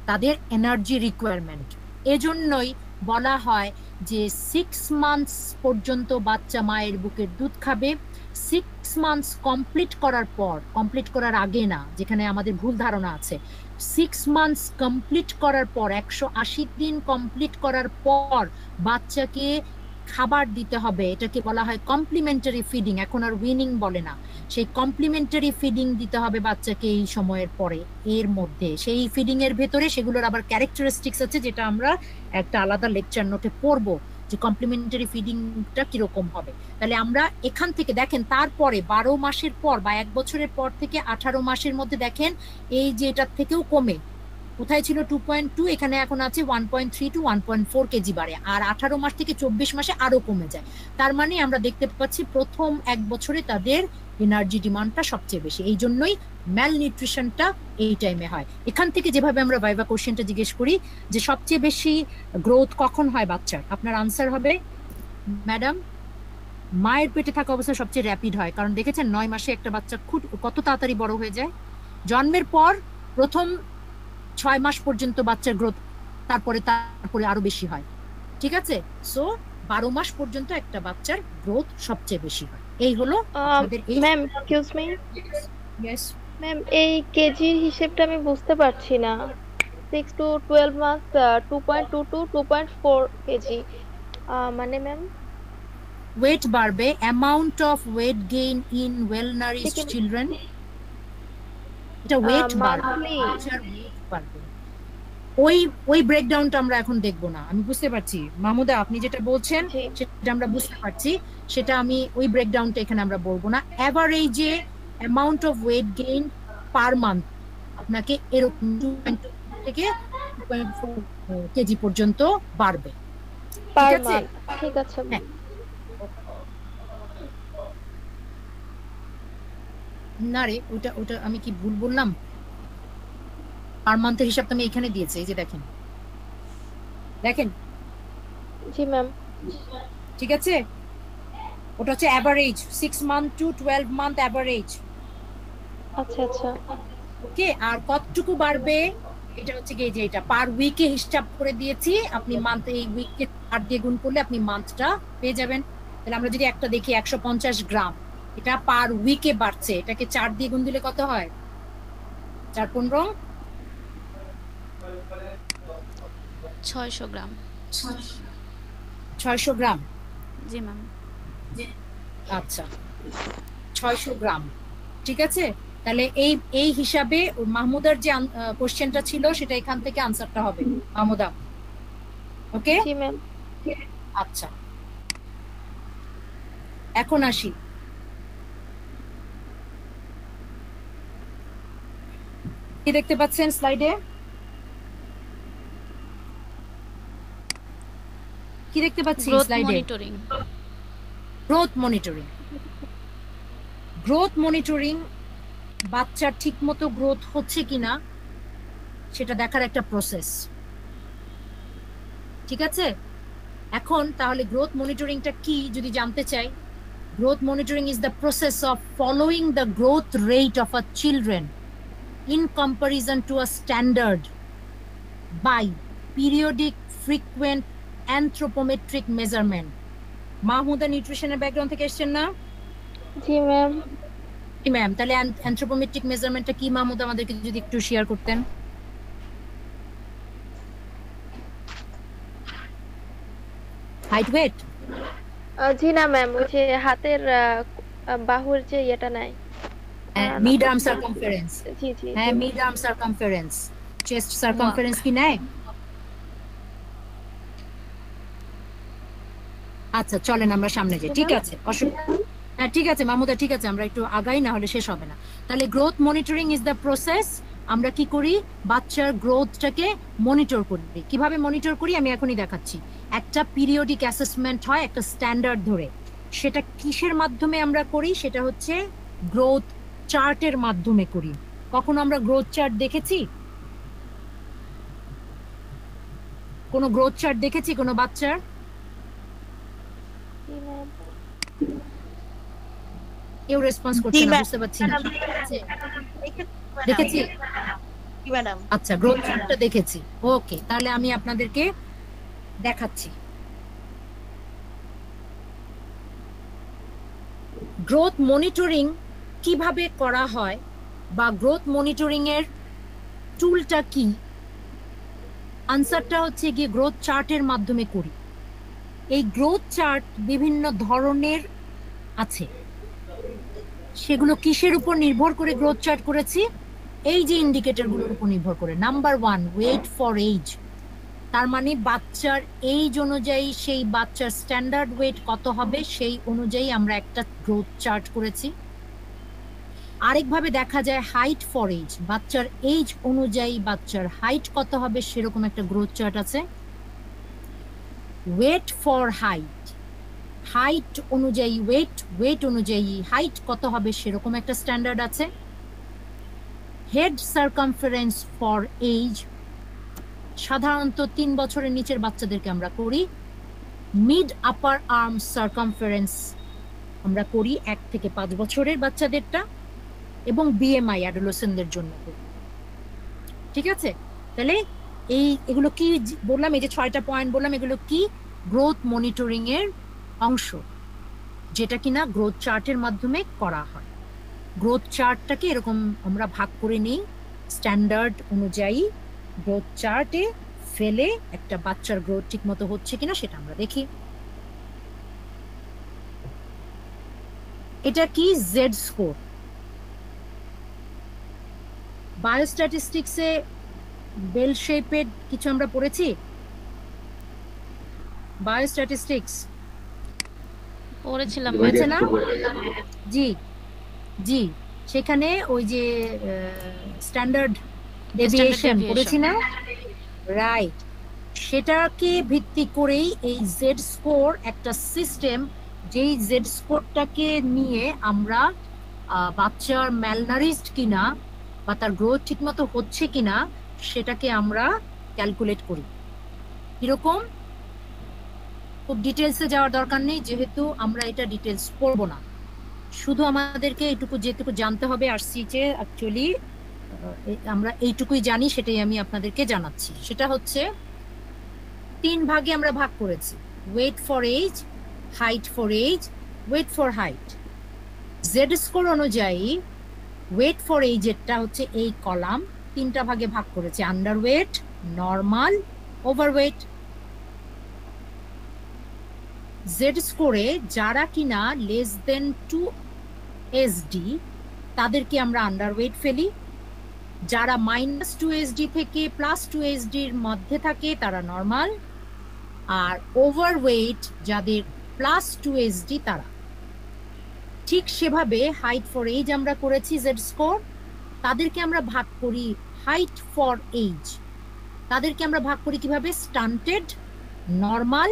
তাদের এনার্জি রিকোয়ারমেন্ট। এজন্যই বলা হয় যে 6 মান্থস পর্যন্ত বাচ্চা মায়ের বুকের দুধ খাবে। 6 মান্থস কমপ্লিট করার পর, কমপ্লিট করার আগে না, যেখানে আমাদের ভুল ধারণা আছে, 6 মান্থস কমপ্লিট করার পর 180 দিন কমপ্লিট করার পর বাচ্চাকে খাবার দিতে হবে। এটাকে বলা হয় কমপ্লিমেন্টারি ফিডিং, এখন আর উইনিং বলে না। সেই কমপ্লিমেন্টারি ফিডিং দিতে হবে বাচ্চাকে এই সময়ের পরে। এর মধ্যে সেই ফিডিং এর ভেতরে সেগুলোর আবার ক্যারেক্টারিস্টিক্স আছে যেটা আমরা একটা আলাদা লেকচার নোটে পড়বো যে কমপ্লিমেন্টারি ফিডিংটা কিরকম হবে। তাহলে আমরা এখান থেকে দেখেন তারপরে 12 মাসের পর বা 1 বছরের পর থেকে 18 মাসের মধ্যে দেখেন এই যে এটার থেকেও কমে, কোথায় ছিল 2.2, এখানে এখন আছে 1.3 টু 1.4 কেজি বাড়ে। আর 18 মাস থেকে 24 মাসে আরো কমে যায়। তার মানে আমরা দেখতে পাচ্ছি প্রথম 1 বছরে তাদের এনার্জি ডিমান্ডটা সবচেয়ে বেশি। এই জন্যই ম্যাল নিউট্রিশনটা এই টাইমে হয়। এখান থেকে যেভাবে আমরা ভাইভা কোশ্চেনটা জিজ্ঞেস করি যে সবচেয়ে বেশি গ্রোথ কখন হয় বাচ্চার, আপনার আনসার হবে ম্যাডাম মায়ের পেটে থাকা অবস্থা সবচেয়ে র্যাপিড হয়। কারণ দেখেছেন 9 মাসে একটা বাচ্চা কত তাড়াতাড়ি বড় হয়ে যায়। জন্মের পর প্রথম 6 মাস পর্যন্ত বাচ্চার গ্রোথ, তারপরে আরো বেশি হয়। ঠিক আছে। সো 12 মাস পর্যন্ত একটা বাচ্চার গ্রোথ সবচেয়ে বেশি হয়। এই হলো আমাদের এই ma'am excuse me. Yes ma'am এই কেজির হিসেবটা আমি বুঝতে পারছি না। 6 to 12 মাস 2.2 to 2.4 কেজি মানে ম্যাম ওয়েট বাড়বে, amount of weight gain in well nourished Chicken- children, এটা ওয়েট monthly। বাড়বে। ওই ব্রেকডাউনটা আমরা এখন দেখবো না। আমি বুঝতে পারছি মাহমুদা আপনি যেটা বলছেন জি। সেটা আমরা বুঝতে পারছি, সেটা আমি ওই ব্রেকডাউনটা এখানে আমরা বলবো না। এভারেজে amount of weight gain per month আপনাকে এরকম 2.2 থেকে 2.4 কেজি পর্যন্ত বাড়বে। পার আছে? মান্থ ঠিক আছে। হ্যাঁ। না রে, ওটা আমি কি ভুল বললাম? পার মান্থের হিসাব তো আমি এখানে দিয়েছি, এই যে দেখেন জি ম্যাম। ঠিক আছে। ওটা হচ্ছে average 6 month to 12 month average. আচ্ছা আচ্ছা ওকে। আর কতটুকু বাড়বে এটা হচ্ছে কি, যে এটা পার উইকে হিসাব করে দিয়েছি। আপনি মান্থ এই উইককে 8 দিয়ে গুণ করলে আপনি মান্থটা পেয়ে যাবেন। তাহলে আমরা যদি একটা দেখি 150 গ্রাম, এটা পার উইকে বাড়ছে, এটাকে 4 দিয়ে গুণ দিলে কত হয়? 4 15 600 গ্রাম। 600 গ্রাম। জি ম্যাম। আচ্ছা 600 গ্রাম। ঠিক আছে। তাহলে এই হিসাবে মাহমুদার যে কোশ্চেনটা ছিল সেটা এখান থেকে আনসারটা হবে মাহমুদা। ওকে। জি ম্যাম। আচ্ছা এখন আসি, কি দেখতে পাচ্ছেন স্লাইডে? কি দেখতে পাচ্ছি গ্রোথ স্লাইডে? Monitoring. Growth monitoring. Growth monitoring বাচ্চার ঠিকমতো গ্রোথ হচ্ছে কিনা সেটা দেখার একটা প্রসেস। ঠিক আছে? এখন তাহলে গ্রোথ মনিটরিংটা কি যদি জানতে চাই, growth monitoring is the process of following the growth rate of a children in comparison to a standard by periodic frequent anthropometric measurement. Mahmuda নিউট্রিশনের ব্যাকগ্রাউন্ড থেকে এসেছেন না? জি ম্যাম। ম্যাম, তাহলে অ্যানথ্রোপোমেট্রিক মেজারমেন্টটা কি মাহমুদা আমাদেরকে যদি একটু শেয়ার করতেন। Height weight? জি না ম্যাম, ওই যে হাতের বাহুর যে ইয়েটা নাই, মিড আর্ম সার্কামফারেন্স। জি জি হ্যাঁ, mid arm circumference, chest circumference কি নেয়? আচ্ছা চলেন আমরা সামনে যাই। ঠিক আছে, অসুবিধা? হ্যাঁ ঠিক আছে মাহমুদা, ঠিক আছে, আমরা একটু আগাই, না হলে শেষ হবে না। তাহলে growth monitoring is the process, আমরা কি করি, বাচ্চার গ্রোথটাকে মনিটর করি। কিভাবে মনিটর করি আমি এখনই দেখাচ্ছি। একটা পিরিয়ডিক অ্যাসেসমেন্ট হয় একটা স্ট্যান্ডার্ড ধরে, সেটা কিসের মাধ্যমে আমরা করি, সেটা হচ্ছে গ্রোথ চার্টের মাধ্যমে করি। কখনো আমরা গ্রোথ চার্ট দেখেছি? কোনো গ্রোথ চার্ট দেখেছি কোনো বাচ্চার? কেউ রেসপন্স করছে না, বুঝতে পারছি না। দেখেছি ম্যাডাম। আচ্ছা, গ্রোথ চার্টটা দেখেছি। ওকে, তাহলে আমি আপনাদেরকে দেখাচ্ছি। গ্রোথ মনিটরিং কিভাবে করা হয় বা গ্রোথ মনিটরিং এর টুলটা কি, আনসারটা হচ্ছে গিয়ে গ্রোথ চার্টের মাধ্যমে করি। এই গ্রোথ চার্ট বিভিন্ন ধরনের আছে, সেগুলো কিসের উপর নির্ভর করে গ্রোথ চার্ট করেছি, এই যে ইন্ডিকেটরগুলোর উপর নির্ভর করে। নাম্বার 1, ওয়েট ফর এজ, তার মানে বাচ্চার এইজ অনুযায়ী সেই বাচ্চার স্ট্যান্ডার্ড ওয়েট কত হবে সেই অনুযায়ী আমরা একটা গ্রোথ চার্ট করেছি। আরেকভাবে দেখা যায় হাইট ফর এজ, বাচ্চার এইজ অনুযায়ী বাচ্চার হাইট কত হবে সেরকম একটা গ্রোথ চার্ট আছে। ওয়েট ফর হাইট, হাইট অনুযায়ী ওয়েট, ওয়েট অনুযায়ী হাইট কত হবে সেরকম একটা স্ট্যান্ডার্ড আছে। হেড সার্কামফারেন্স ফর এজ, সাধারণত 3 বছরের নিচের বাচ্চাদেরকে আমরা করি। মিড আপার আর্ম সার্কামফারেন্স আমরা করি 1 থেকে 5 বছরের বাচ্চাদেরটা, এবং বিএমআই অ্যাডোলেসেন্টদের জন্য করি। ঠিক আছে, তাহলে এগুলো কি বললাম, এই যে 6টা পয়েন্ট বললাম, এগুলো কি গ্রোথ মনিটরিং এর অংশ, যেটা কিনা গ্রোথ চার্টের মাধ্যমে করা হয়। গ্রোথ চার্টটাকে এরকম আমরা ভাগ করে নিই, স্ট্যান্ডার্ড অনুযায়ী গ্রোথ চার্টে ফেলে একটা বাচ্চার গ্রোথ ঠিক মতো হচ্ছে কিনা সেটা আমরা দেখি। এটা কি জেড স্কোর। বায়োস্ট্যাটিস্টিক্সে বেল শেপের কিছু আমরা পড়েছি, বায়োস্ট্যাটিস্টিক্স পড়েছিলাম হয়েছে না? জি জি, সেখানে ওই যে স্ট্যান্ডার্ড ডেভিয়েশন পড়েছি না, রাইট। সেটাকে ভিত্তি করেই এই জেড স্কোর একটা সিস্টেম, যেই জেড স্কোরটাকে নিয়ে আমরা বাচ্চার ম্যালনারিজড কিনা বা তার গ্রোথ ঠিকমতো হচ্ছে কিনা সেটাকে আমরা ক্যালকুলেট করি। কিরকম, খুব ডিটেলসে যাওয়ার দরকার নেই, যেহেতু আমরা এটা ডিটেলস পড়বো না, শুধু আমাদেরকে এইটুকু যেটুকু জানতে হবে আসছি যে অ্যাকচুয়ালি আমরা এইটুকুই জানি, সেটাই আমি আপনাদেরকে জানাচ্ছি। সেটা হচ্ছে 3 ভাগে আমরা ভাগ করেছি, weight for age, height for age, weight for height. Z score অনুযায়ী ওয়েট ফর এজেরটা হচ্ছে এই কলাম, 3টা ভাগে ভাগ করেছে, underweight, normal, overweight. Z স্কোরে যারা কিনা লেস দেন 2 SD তাদেরকে আমরা আন্ডারওয়েট ফেলি, যারা -2 SD থেকে +2 SD এর মধ্যে থাকে তারা নর্মাল, আর ওভারওয়েট যাদের +2 SD তারা। ঠিক সেভাবে হাইট ফর এজ আমরা করেছি জেড স্কোর, তাদেরকে আমরা ভাগ করি হাইট ফর এজ, তাদেরকে আমরা ভাগ করি কিভাবে, স্টান্টেড, নর্মাল,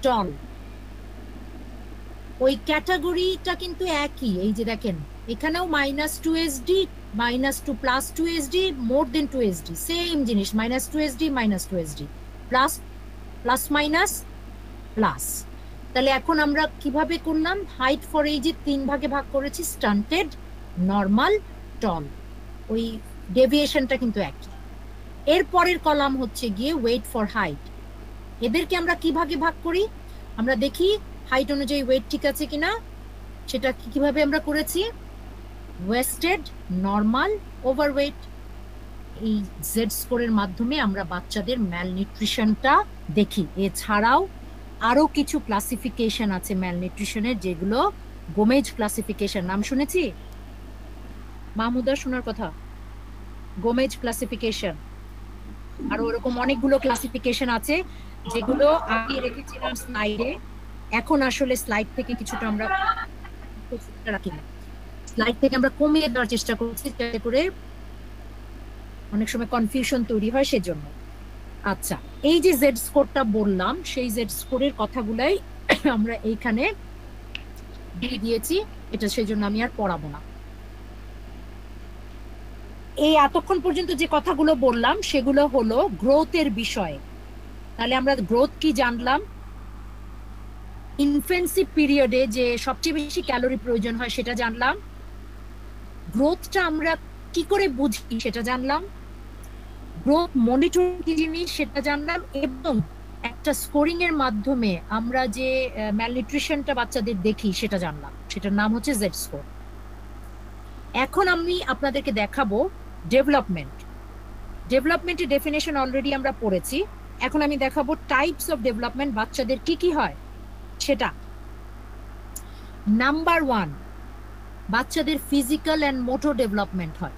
টল। ওই ক্যাটাগরিটা কিন্তু একই, এই যে দেখেন এখানেও -2 SD, -2 +2 SD, মোর দেন 2 SD, সেম জিনিস, -2 SD, -2 SD, plus minus plus. তাহলে এখন আমরা কিভাবে করলাম, হাইট ফর এই যে 3 ভাগে ভাগ করেছি, স্টান্টেড, নর্মাল, টল, ওই ডেভিয়েশনটা কিন্তু একই। এর পরের কলাম হচ্ছে গিয়ে ওয়েট ফর হাইট। এদেরকে আমরা কি ভাগে ভাগ করি, আমরা দেখি হাইট অনুযায়ী ওয়েট ঠিক আছে কিনা। সেটা কিভাবে আমরা করেছি, ওয়েস্টেড, নর্মাল, ওভারওয়েট। এই জেড স্কোরের মাধ্যমে আমরা বাচ্চাদের ম্যালনিউট্রিশনটা দেখি। এছাড়াও আরো কিছু ক্লাসিফিকেশন আছে ম্যালনিউট্রিশনের, যেগুলো গোমেজ ক্লাসিফিকেশন, নাম শুনেছি মাহমুদা, শোনার কথা, গোমেজ ক্লাসিফিকেশন। আর ওরকম অনেকগুলো ক্লাসিফিকেশন আছে যেগুলো আগে রেখেছিলাম স্লাইডে। এখন আসলে স্লাইড থেকে কিছুটা আমরা রাখি না, স্লাইড থেকে আমরা কমিয়ে দেওয়ার চেষ্টা করছি যাতে করে অনেক সময় কনফিউশন তৈরি হয় সেজন্য। আচ্ছা, এই যে জেড স্কোরটা বললাম, সেই জেড স্কোরের কথাগুলাই আমরা এইখানে দিয়ে দিয়েছি, এটা সেই জন্য আমি আর পড়াবো না। এই এতক্ষণ পর্যন্ত যে কথাগুলো বললাম সেগুলো হলো গ্রোথের বিষয়ে। তাহলে আমরা গ্রোথ কি জানলাম, ইনফেন্সি পিরিয়ডে যে সবচেয়ে বেশি ক্যালোরি প্রয়োজন হয় সেটা জানলাম, গ্রোথটা আমরা কি করে বুঝি সেটা জানলাম, গ্রোথ মনিটরিং কি জিনিস সেটা জানলাম, এবং একটা স্কোরিং এর মাধ্যমে আমরা যে ম্যালনিউট্রিশনটা বাচ্চাদের দেখি সেটা জানলাম, সেটার নাম হচ্ছে জেড স্কোর। এখন আমি আপনাদেরকে দেখাবো ডেভেলপমেন্ট। ডেভেলপমেন্টের ডেফিনেশন অলরেডি আমরা পড়েছি। এখন আমি দেখাবো টাইপস অফ ডেভেলপমেন্ট, বাচ্চাদের কি কি হয় সেটা। নাম্বার 1, বাচ্চাদের ফিজিক্যাল অ্যান্ড মোটর ডেভেলপমেন্ট হয়।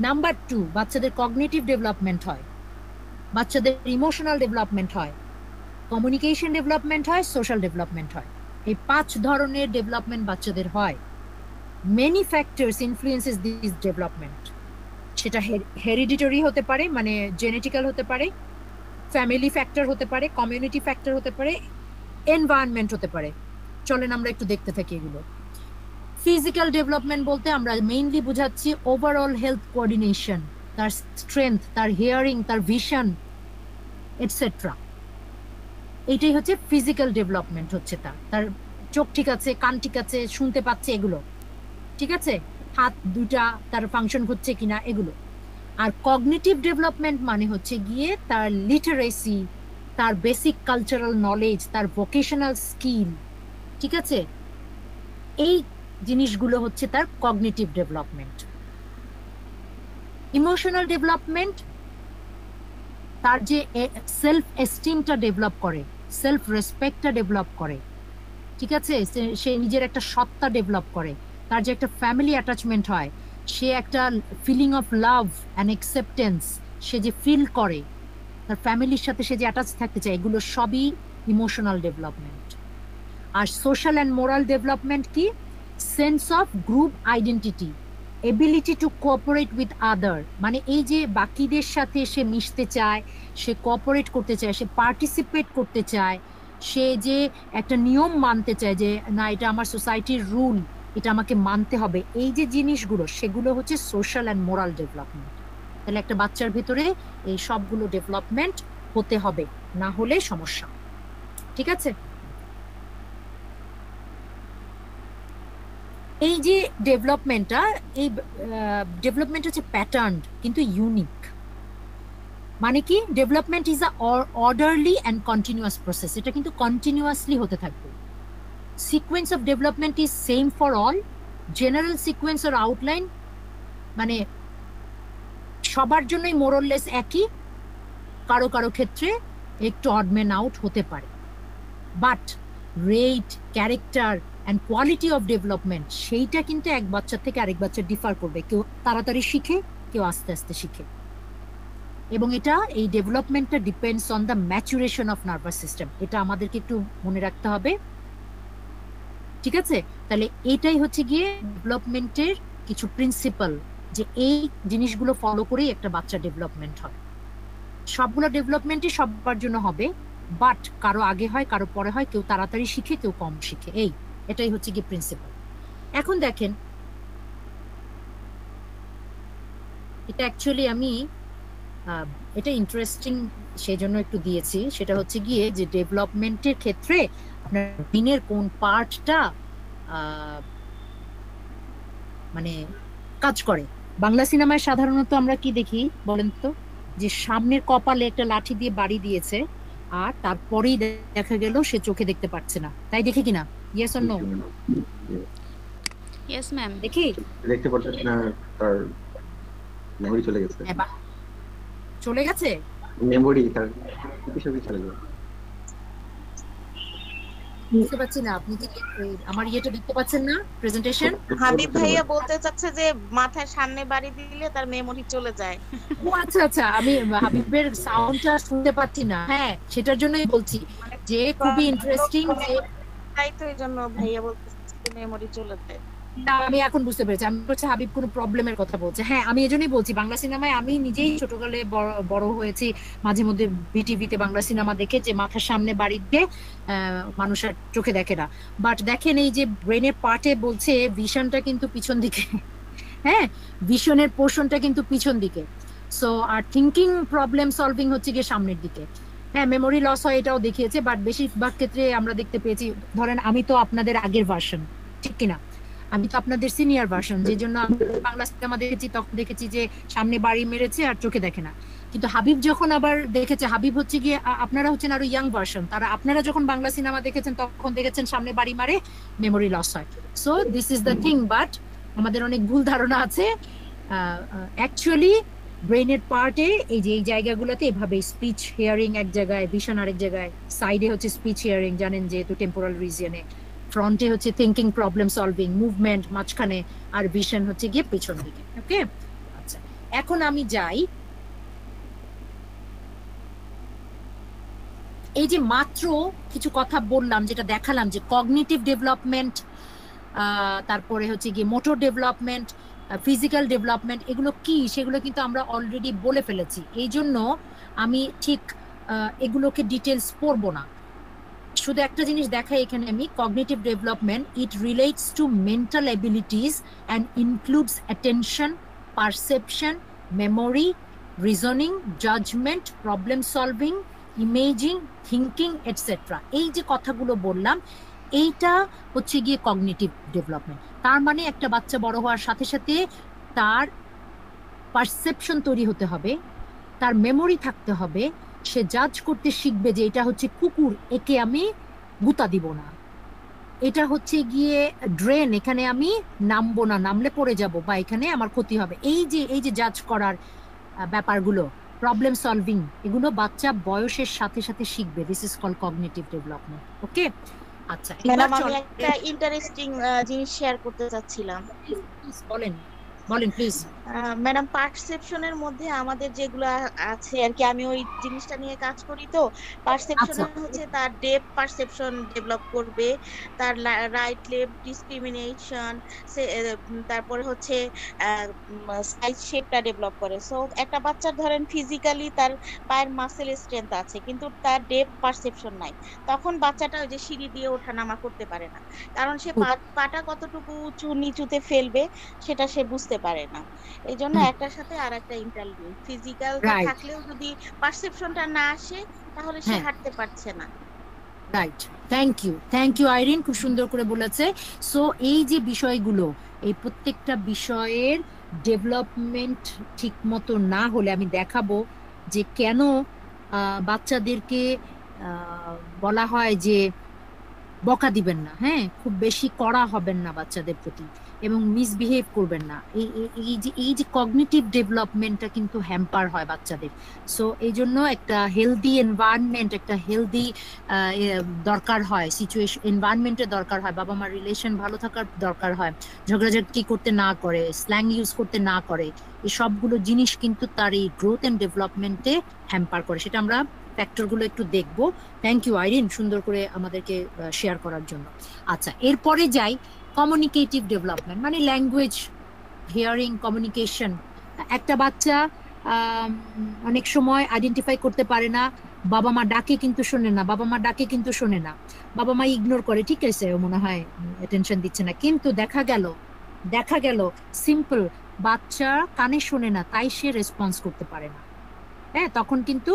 নাম্বার 2, বাচ্চাদের কগনিটিভ ডেভেলপমেন্ট হয়, বাচ্চাদের ইমোশনাল ডেভেলপমেন্ট হয়, কমিউনিকেশন ডেভেলপমেন্ট হয়, সোশ্যাল ডেভেলপমেন্ট হয়। এই 5 ধরনের ডেভেলপমেন্ট বাচ্চাদের হয়। Many factors influences this development. সেটা হেরিডিটরি হতে পারে, মানে জেনেটিক্যাল হতে পারে, ফ্যামিলি ফ্যাক্টর হতে পারে, কমিউনিটি ফ্যাক্টর হতে পারে, এনভায়রনমেন্ট হতে পারে। চলেন আমরা একটু দেখতে থাকি এগুলো। ফিজিক্যাল ডেভেলপমেন্ট বলতে আমরা মেইনলি বুঝাচ্ছি ওভারঅল হেলথ কোঅর্ডিনেশন, তার স্ট্রেংথ, তার হিয়ারিং, তার ভিশন এটসেট্রা। এইটাই হচ্ছে ফিজিক্যাল ডেভেলপমেন্ট, হচ্ছে তার চোখ ঠিক আছে, কান ঠিক আছে, শুনতে পাচ্ছে, এগুলো ঠিক আছে, হাত দুটা তার ফাংশন হচ্ছে কিনা, এগুলো। আর কগনিটিভ ডেভেলপমেন্ট মানে হচ্ছে গিয়ে তার লিটারেসি, তার বেসিক কালচারাল নলেজ, তার ভোকেশনাল স্কিল, ঠিক আছে, এই জিনিসগুলো হচ্ছে তার কগনিটিভ ডেভেলপমেন্ট। ইমোশনাল ডেভেলপমেন্ট তার যে সেলফ এস্টিমটা ডেভেলপ করে, সেলফ রেসপেক্টটা ডেভেলপ করে, ঠিক আছে, সে নিজের একটা সত্তা ডেভেলপ করে, তার যে একটা ফ্যামিলি অ্যাটাচমেন্ট হয়, সে একটা feeling of love and acceptance সে যে ফিল করে, তার ফ্যামিলির সাথে সে যে অ্যাটাচ থাকতে চায়, এগুলো সবই ইমোশনাল ডেভেলপমেন্ট। আর সোশ্যাল অ্যান্ড মোরাল ডেভেলপমেন্ট কি, sense of group identity, ability to cooperate with other, মানে এই যে বাকিদের সাথে সে মিশতে চায়, সে কোঅপারেট করতে চায়, সে পার্টিসিপেট করতে চায়, সে যে একটা নিয়ম মানতে চায় যে না এটা আমার সোসাইটির রুল, এটা আমাকে মানতে হবে, এই যে জিনিসগুলো সেগুলো হচ্ছে সোশ্যাল অ্যান্ড মোরাল ডেভেলপমেন্ট। তাহলে একটা বাচ্চার ভেতরে এই সবগুলো ডেভেলপমেন্ট হতে হবে, না হলে সমস্যা, ঠিক আছে। এই যে ডেভেলপমেন্টটা, এই ডেভেলপমেন্ট হচ্ছে প্যাটার্ন কিন্তু ইউনিক। মানে কি, development is a orderly and continuous process, এটা কিন্তু কন্টিনিউয়াসলি হতে থাকবে। Sequence of development is same for all, general sequence or outline মানে সবার জন্যই মোরললেস একই, কারো কারো ক্ষেত্রে একটু অডম্যান আউট হতে পারে, but rate, character and quality of development সেইটা কিন্তু এক বাচ্চা থেকে আরেক বাচ্চা ডিফার করবে, কেউ তাড়াতাড়ি শিখে, কেউ আস্তে আস্তে শিখে। এবং এটা এই ডেভেলপমেন্টটা depends on the maturation of nervous system, এটা আমাদেরকে একটু মনে রাখতে হবে, ঠিক আছে। তাহলে এটাই হচ্ছে গিয়ে ডেভেলপমেন্টের কিছু প্রিন্সিপাল, যে এই জিনিসগুলো ফলো করেই একটা বাচ্চা ডেভেলপমেন্ট হয়। সবগুলো ডেভেলপমেন্টই সবার জন্য হবে, বাট কারো আগে হয়, কারো পরে হয়, কেউ তাড়াতাড়ি শিখে, কেউ কম শিখে, এটাই হচ্ছে কি প্রিন্সিপাল। এখন দেখেন, এটা অ্যাকচুয়ালি আমি আহ, এটা ইন্টারেস্টিং সেই জন্য একটু দিয়েছি, সেটা হচ্ছে গিয়ে যে ডেভেলপমেন্টের ক্ষেত্রে আপনার ব্রেনের কোন পার্টটা মানে কাজ করে। বাংলা সিনেমায় সাধারণত আমরা কি দেখি বলেন তো, যে সামনের কপালে একটা লাঠি দিয়ে বাড়ি দিয়েছে আর তারপরেই দেখা গেল সে চোখে দেখতে পাচ্ছে না, তাই দেখি কিনা? Yes or no? Yes ma'am. দেখি দেখতে পারতেছি না, তার মেমরি চলে গেছে। চলে গেছে মেমরি তার স্মৃতিশক্তি চলে গেছে। বুঝতে পারছি না, আপনি কি আমার ইয়েটা দেখতে পাচ্ছেন না প্রেজেন্টেশন? হাবিব ভাইয়া বলতে চাচ্ছে যে মাথার সামনে বাড়ি দিলে তার মেমরি চলে যায়। ও আচ্ছা আচ্ছা, আমি হাবিবের সাউন্ডটা শুনতে পাচ্ছি না, হ্যাঁ সেটার জন্যই বলছি যে খুবই ইন্টারেস্টিং যে তাই তো এই জন্য ভাইয়া বলতে চাচ্ছে মেমরি চলে যায়। না, আমি এখন বুঝতে পেরেছি, আমি হচ্ছে হাবিব কোনো প্রবলেমের কথা বলছে। হ্যাঁ আমি এজন্যই বলছি, বাংলা সিনেমায় আমি নিজেই ছোটকালে বড় হয়েছি, মাঝে মধ্যে বিটিভিতে বাংলা সিনেমা দেখে যে মাথার সামনে বাড়ি দিয়ে মানুষ আর চোখে দেখে না, বাট দেখেন এই যে ব্রেনের পার্টে বলছে ভিশনটা কিন্তু পিছন দিকে, হ্যাঁ ভিশনের পোর্শনটা কিন্তু পিছন দিকে। So are thinking problem solving হচ্ছে গিয়ে সামনের দিকে। হ্যাঁ মেমোরি লস হয় এটাও দেখিয়েছে, বাট বেশিরভাগ ক্ষেত্রে আমরা দেখতে পেয়েছি, ধরেন আমি তো আপনাদের আগের ভার্সন, ঠিক কিনা? আমি তো আপনাদের সিনিয়র ভার্সন, যে জন্য আমি বাংলা সিনেমা দেখেছি তখন দেখেছি যে সামনে বাড়ি মেরেছে আর চোখে দেখে না। কিন্তু হাবিব যখন আবার দেখেছে, হাবিব হচ্ছে গিয়ে আপনারা হচ্ছেন আরো ইয়াং ভার্সন, তারা আপনারা যখন বাংলা সিনেমা দেখেছেন তখন দেখেছেন সামনে বাড়ি মারে মেমোরি লস হয়। So this is the thing, but আমাদের অনেক ভুল ধারণা আছে। অ্যাকচুয়ালি ব্রেনের পার্টে এই যে এই জায়গাগুলোতে এভাবে স্পিচ হিয়ারিং এক জায়গায়, ভিশন আরেক জায়গায়, সাইডে হচ্ছে স্পিচ হিয়ারিং জানেন যেহেতু টেম্পোরাল রিজিয়নে, ফ্রন্টে হচ্ছে থিঙ্কিং প্রবলেম সলভিং মুভমেন্ট মাঝখানে, আর ভিশন হচ্ছে গিয়ে পেছন দিকে। ওকে আচ্ছা, এখন আমি যাই এই যে মাত্র কিছু কথা বললাম, যেটা দেখালাম যে কগনিটিভ ডেভেলপমেন্ট, তারপরে হচ্ছে গিয়ে মোটর ডেভেলপমেন্ট, ফিজিক্যাল ডেভেলপমেন্ট, এগুলো কি সেগুলো কিন্তু আমরা অলরেডি বলে ফেলেছি, এই জন্য আমি ঠিক এগুলোকে ডিটেলস পড়বো না। শুধু একটা জিনিস দেখাই এখানে আমি, cognitive development it relates to mental abilities and includes attention, perception, memory, reasoning, judgement, problem solving, imaging, thinking etcetera. এই যে কথাগুলো বললাম এইটা হচ্ছে গিয়ে কগনিটিভ ডেভেলপমেন্ট। তার মানে একটা বাচ্চা বড় হওয়ার সাথে সাথে তার পারসেপশন তৈরি হতে হবে, তার মেমোরি থাকতে হবে, সে জাজ করতে শিখবে যে এটা হচ্ছে কুকুর, একে আমি গুতা দিব না, এটা হচ্ছে গিয়ে ড্রেন, এখানে আমি নামবো না, নামলে পড়ে যাব, বা এখানে আমার ক্ষতি হবে। এই যে জাজ করার ব্যাপারগুলো, প্রবলেম সলভিং, এগুলো বাচ্চা বয়সের সাথে সাথে শিখবে। This is call cognitive development. Okay আচ্ছা, ম্যাডাম আমি একটা ইন্টারেস্টিং জিনিস শেয়ার করতে চাচ্ছিলাম। বলেন বলেন প্লিজ। ম্যাডাম পারসেপশনের মধ্যে আমাদের যেগুলো আছে আর কি, আমি ওই জিনিসটা নিয়ে কাজ করি, তো পারসেপশন হচ্ছে তার ডেপথ পারসেপশন ডেভেলপ করবে, তার রাইট লেফট ডিসক্রিমিনেশন, তারপরে হচ্ছে সাইজ শেপটা ডেভেলপ করে। সো একটা বাচ্চার ধরেন ফিজিক্যালি তার পায়ের মাসেল স্ট্রেংথ আছে কিন্তু তার ডেপথ পারসেপশন নাই, তখন বাচ্চাটা ওই যে সিঁড়ি দিয়ে ওঠানামা করতে পারে না, কারণ সে পাটা কতটুকু উঁচু নিচুতে ফেলবে সেটা সে বুঝতে পারে না। এই জন্য একটার সাথে আর একটা ইন্টারলিঙ্ক, ফিজিক্যাল থাকলেও যদি পারসেপশনটা না আসে তাহলে সে হাঁটতে পারছে না। রাইট, থ্যাংক ইউ আইরিন, খুব সুন্দর করে বলেছে। সো এই যে বিষয়গুলো, এই প্রত্যেকটা বিষয়ের ডেভেলপমেন্ট ঠিক মতো না হলে আমি দেখাবো যে কেন বাচ্চাদেরকে বলা হয় যে বকা দিবেন না, হ্যাঁ খুব বেশি কড়া হবেন না বাচ্চাদের প্রতি, এবং মিসবিহেভ করবেন না। এই যে কগনিটিভ ডেভেলপমেন্টটা কিন্তু হ্যাম্পার হয় বাচ্চাদের। সো এই জন্য একটা হেলদি এনভায়রনমেন্ট, একটা হেলদি দরকার হয়, সিচুয়েশন এনভায়রনমেন্টের দরকার হয়, বাবা মার রিলেশন ভালো থাকার দরকার হয়, ঝগড়াঝাটি করতে না করে, স্ল্যাং ইউজ করতে না করে, এই সবগুলো জিনিস কিন্তু তার এই গ্রোথ এন্ড ডেভেলপমেন্টে হ্যাম্পার করে। সেটা আমরা ফ্যাক্টরগুলো একটু দেখবো। থ্যাংক ইউ আইরিন সুন্দর করে আমাদেরকে শেয়ার করার জন্য। আচ্ছা এরপরে যাই, কমিউনিকেটিভ ডেভেলপমেন্ট মানে ল্যাঙ্গুয়েজ, হিয়ারিং, কমিউনিকেশন। একটা বাচ্চা অনেক সময় আইডেন্টিফাই করতে পারে না, বাবা মা ডাকে কিন্তু শোনে না, বাবা মা ডাকে কিন্তু শোনে না, বাবা মা ইগনোর করে, ঠিক আছে ও মনে হয় অ্যাটেনশন দিচ্ছে না, কিন্তু দেখা গেল সিম্পল বাচ্চা কানে শোনে না তাই সে রেসপন্স করতে পারে না। হ্যাঁ, তখন কিন্তু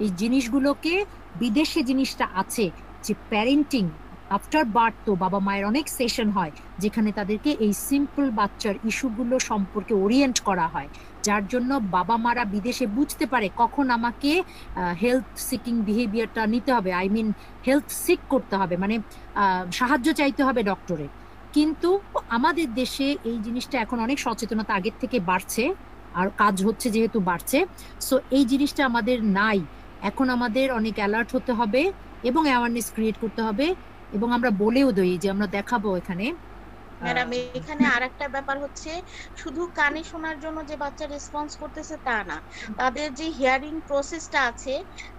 এই জিনিসগুলোকে, বিদেশে জিনিসটা আছে যে প্যারেন্টিং আফটার বার্থ, তো বাবা মায়ের অনেক সেশন হয় যেখানে তাদেরকে এই সিম্পল বাচ্চার ইস্যুগুলো সম্পর্কে ওরিয়েন্ট করা হয়, যার জন্য বাবা মারা বিদেশে বুঝতে পারে কখন আমাকে হেলথ সিকিং বিহেভিয়ারটা নিতে হবে, আই মিন হেলথ সিক করতে হবে, মানে সাহায্য চাইতে হবে ডক্টরের। কিন্তু আমাদের দেশে এই জিনিসটা এখন অনেক সচেতনতা আগের থেকে বাড়ছে, আর কাজ হচ্ছে যেহেতু বাড়ছে, সো এই জিনিসটা আমাদের নাই। এখন আমাদের অনেক অ্যালার্ট হতে হবে এবং অ্যাওয়ারনেস ক্রিয়েট করতে হবে, এবং আমরা বলেও দিই যে আমরা দেখাবো এখানে। ম্যাডাম এখানে আরেকটা ব্যাপার হচ্ছে, শুধু কানে শোনার জন্য যে বাচ্চা রেসপন্স করতেছে তা না, তাদের যে হিয়ারিং প্রসেসটা আছে,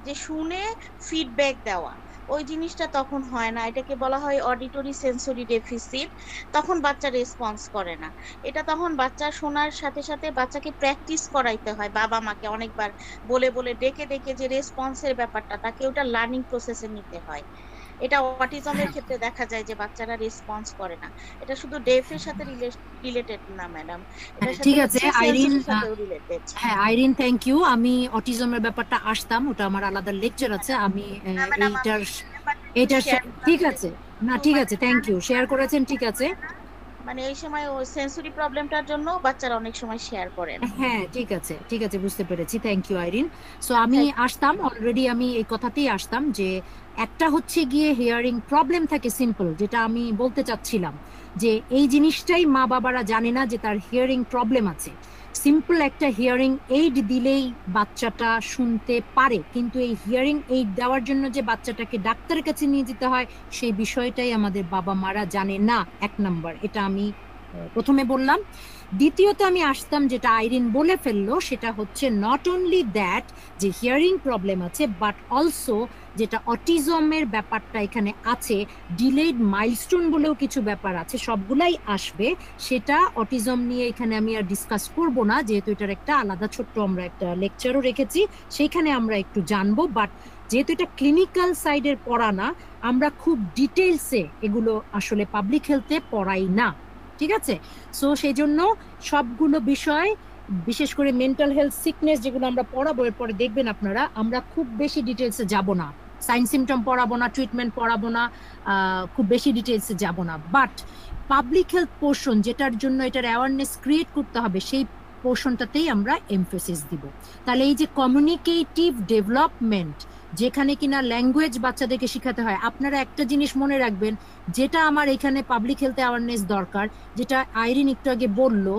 যে শুনে ফিডব্যাক দেওয়া, ওই জিনিসটা তখন হয় না। এটাকে বলা হয় অডিটরি সেন্সরি ডেফিসিট। তখন বাচ্চা রেসপন্স করে না। এটা তখন বাচ্চা শোনার সাথে সাথে বাচ্চাকে প্র্যাকটিস করাইতে হয়, বাবা মাকে অনেকবার বলে বলে ডেকে ডেকে যে রেসপন্সের ব্যাপারটা, তাকে ওটা লার্নিং প্রসেসে নিতে হয়। এটা অটিজমের ক্ষেত্রে দেখা যায় যে বাচ্চারা রেসপন্স করে না। এটা শুধু ডেফের সাথে রিলেটেড না ম্যাডাম, এটার সাথে ঠিক আছে আইরিন, সেন্সরির সাথেও রিলেটেড। হ্যাঁ আইরিন, থ্যাংক ইউ। আমি অটিজমের ব্যাপারটা আসতাম, ওটা আমার আলাদা লেকচার আছে, আমি এইটার এইটার ঠিক আছে, না ঠিক আছে, থ্যাংক ইউ, শেয়ার করেছেন, ঠিক আছে। মানে এই সময় ও সেন্সরি প্রবলেমটার জন্য বাচ্চারা অনেক সময় শেয়ার করে না। হ্যাঁ ঠিক আছে, ঠিক আছে, বুঝতে পেরেছি, থ্যাংক ইউ আইরিন। সো আমি আসতাম, অলরেডি আমি এই কথাতেই আসতাম যে একটা হচ্ছে গিয়ে হিয়ারিং প্রবলেম থাকে সিম্পল, যেটা আমি বলতে চাচ্ছিলাম যে এই জিনিসটাই মা বাবারা জানে না যে তার হিয়ারিং প্রবলেম আছে। সিম্পল একটা হিয়ারিং এইড দিলেই বাচ্চাটা শুনতে পারে, কিন্তু এই হিয়ারিং এইড দেওয়ার জন্য যে বাচ্চাটাকে ডাক্তারের কাছে নিয়ে যেতে হয় সেই বিষয়টাই আমাদের বাবা মারা জানে না, এক নাম্বার, এটা আমি প্রথমে বললাম। দ্বিতীয়ত আমি আসতাম যেটা আইরিন বলে ফেললো, সেটা হচ্ছে নট অনলি দ্যাট যে হিয়ারিং প্রবলেম আছে, বাট অলসো যেটা অটিজমের ব্যাপারটা এখানে আছে, ডিলেড মাইলস্টোন বলেও কিছু ব্যাপার আছে, সবগুলাই আসবে। সেটা অটিজম নিয়ে এখানে আমি আর ডিসকাস করব না, যেহেতু এটার একটা আলাদা ছোট্ট আমরা একটা লেকচারও রেখেছি, সেইখানে আমরা একটু জানবো। বাট যেহেতু এটা ক্লিনিক্যাল সাইডের পড়া না, আমরা খুব ডিটেলসে এগুলো আসলে পাবলিক হেলথে পড়াই না, ঠিক আছে? সো সেই জন্য সবগুলো বিষয়, বিশেষ করে মেন্টাল হেলথ সিকনেস যেগুলো আমরা পড়াবো এরপরে দেখবেন আপনারা, আমরা খুব বেশি ডিটেলসে যাব না, সাইন সিমটম পড়াবো না, ট্রিটমেন্ট পড়াবো না, খুব বেশি ডিটেলসে যাব না। বাট পাবলিক হেলথ পোর্শন, যেটার জন্য এটার অ্যাওয়ারনেস ক্রিয়েট করতে হবে, সেই পোর্শনটাতেই আমরা এমফেসিস দিব। তাহলে এই যে কমিউনিকেটিভ ডেভেলপমেন্ট, যেখানে কিনা ল্যাঙ্গুয়েজ বাচ্চাদেরকে শেখাতে হয়, আপনারা একটা জিনিস মনে রাখবেন, যেটা আমার এখানে পাবলিক হেলথ অ্যাওয়ারনেস দরকার, যেটা আইরিন একটু আগে বললো,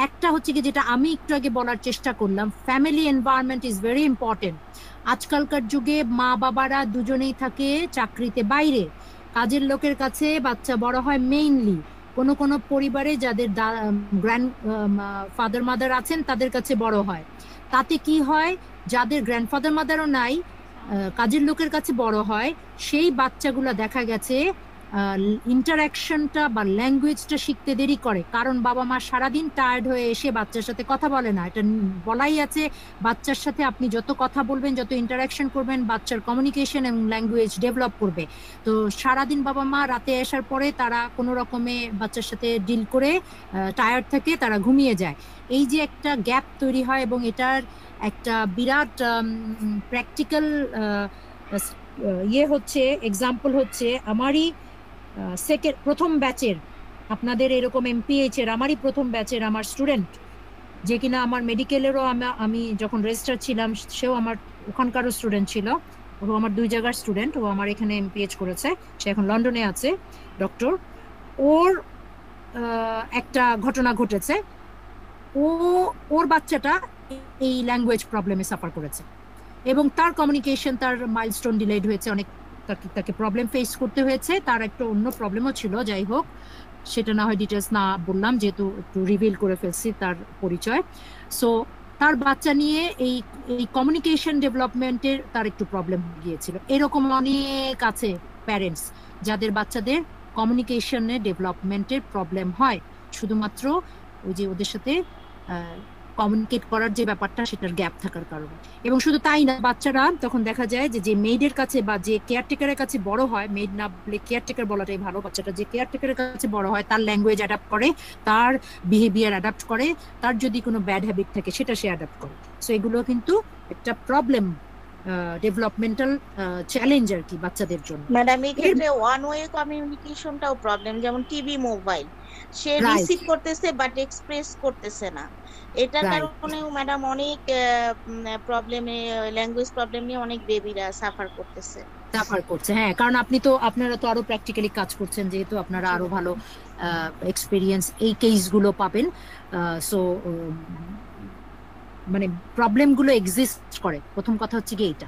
একটা হচ্ছে কি যেটা আমি একটু আগে বলার চেষ্টা করলাম, family environment is very important. আজকালকার যুগে মা বাবারা দুজনেই থাকে চাকরিতে বাইরে, কাজের লোকের কাছে বাচ্চা বড় হয় মেইনলি। কোনো কোনো পরিবারে যাদের গ্র্যান্ড ফাদার মাদার আছেন তাদের কাছে বড় হয়। তাতে কি হয়, যাদের গ্র্যান্ডফাদার মাদারও নাই, কাজের লোকের কাছে বড় হয়, সেই বাচ্চাগুলো দেখা গেছে ইন্টারাকশনটা বা ল্যাঙ্গুয়েজটা শিখতে দেরি করে, কারণ বাবা মা সারাদিন টায়ার্ড হয়ে এসে বাচ্চার সাথে কথা বলে না। এটা বলাই আছে, বাচ্চার সাথে আপনি যত কথা বলবেন, যত ইন্টারাকশন করবেন, বাচ্চার কমিউনিকেশন এবং ল্যাঙ্গুয়েজ ডেভেলপ করবে। তো সারাদিন বাবা মা রাতে আসার পরে তারা কোনো রকমে বাচ্চার সাথে ডিল করে টায়ার্ড থাকে, তারা ঘুমিয়ে যায়। এই যে একটা গ্যাপ তৈরি হয়, এবং এটার একটা বিরাট প্র্যাকটিক্যাল ইয়ে হচ্ছে, এক্সাম্পল হচ্ছে আমারই প্রথম ব্যাচের, আপনাদের এরকম এমপিএইচ এর আমারই প্রথম ব্যাচের আমার স্টুডেন্ট, যে কিনা আমার মেডিকেলেরও আমি যখন রেজিস্টার ছিলাম সেও আমার ওখানকারও স্টুডেন্ট ছিল, ও আমার 2 জায়গার স্টুডেন্ট, ও আমার এখানে এমপিএইচ করেছে, সে এখন লন্ডনে আছে ডক্টর। ওর একটা ঘটনা ঘটেছে, ওর বাচ্চাটা এই ল্যাঙ্গুয়েজ প্রবলেমে সাফার করেছে, এবং তার কমিউনিকেশন, তার মাইলস্টোন ডিলেড হয়েছে, অনেক তাকে প্রবলেম ফেস করতে হয়েছে। তার একটা অন্য প্রবলেমও ছিল, যাই হোক সেটা না হয় ডিটেলস না বললাম, যেহেতু একটু রিভিল করে ফেলছি তার পরিচয়। সো তার বাচ্চা নিয়ে এই কমিউনিকেশন ডেভেলপমেন্টের তার একটু প্রবলেম গিয়েছিল। এরকম অনেক আছে প্যারেন্টস যাদের বাচ্চাদের কমিউনিকেশনে ডেভেলপমেন্টের প্রবলেম হয়, শুধুমাত্র ওই যে ওদের সাথে কমিউনিকেট করার যে ব্যাপারটা, সেটার গ্যাপ থাকার কারণে। এবং শুধু তাই না, বাচ্চারা তখন দেখা যায় যে মেইডের কাছে বা যে কেয়ারটেকারের কাছে বড় হয়, মেইড না বলে কেয়ারটেকার বলাটাই ভালো, বাচ্চাটা যে কেয়ারটেকারের কাছে বড় হয় তার ল্যাঙ্গুয়েজ অ্যাডাপ্ট করে, তার বিহেভিয়ার অ্যাডাপ্ট করে, তার যদি কোনো ব্যাড হ্যাবিট থাকে সেটা সে অ্যাডাপ্ট করে। সো এগুলো কিন্তু একটা প্রবলেম, ডেভেলপমেন্টাল চ্যালেঞ্জ আর কি বাচ্চাদের জন্য। ম্যাডাম এই ক্ষেত্রে ওয়ান ওয়ে কমিউনিকেশনটাও প্রবলেম, যেমন টিভি মোবাইল সে Right. রিসিভ করতেছে বাট এক্সপ্রেস করতেছে না, এটার Right. কারণেও ম্যাডাম অনেক প্রবলেমে, ল্যাঙ্গুয়েজ প্রবলেম নিয়ে অনেক বেবিরা সাফার করতেছে। সাফার করছে, হ্যাঁ, কারণ আপনারা তো আরো প্র্যাকটিক্যালি কাজ করছেন, যেহেতু আপনারা আরো ভালো এক্সপিরিয়েন্স এই কেসগুলো পাবেন। সো মানে প্রবলেমগুলো এক্সিস্ট করে, প্রথম কথা হচ্ছে কি এইটা।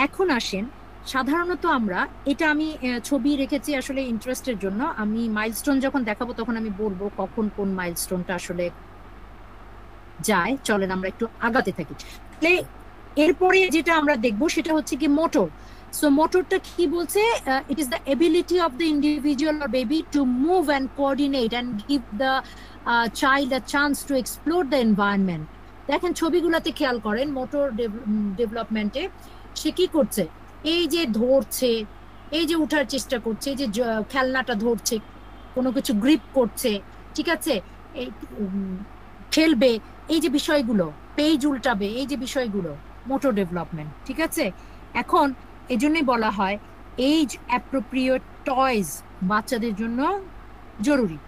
এখন আসেন, সাধারণত আমরা এটা আমি ছবি রেখেছি আসলে ইন্টারেস্টের জন্য, আমি মাইলস্টোন যখন দেখাবো তখন আমি বলবো কখন কোন মাইলস্টোনটা আসলে যায়। চলেন আমরা একটু আগাতে থাকি। তাহলে এরপরে যেটা আমরা দেখবো সেটা হচ্ছে কি মোটর। সো মোটরটা কি বলছে? ইট is the ability of the individual or baby to move and coordinate and give the child a chance to explore the environment. দেখেন ছবিগুলোতে খেয়াল করেন, মোটর ডেভেলপমেন্টে সে কি করছে? এই যে ধরছে, এই যে উঠার চেষ্টা করছে, এই যে খেলনাটা ধরছে, কোনো কিছু গ্রিপ করছে, ঠিক আছে, এই খেলবে, এই যে বিষয়গুলো, পেজ উল্টাবে, এই যে বিষয়গুলো মোটর ডেভেলপমেন্ট, ঠিক আছে। এখন এই জন্যই বলা হয় এজ অ্যাপ্রোপ্রিয়েট টয়স বাচ্চাদের জন্য জরুরি।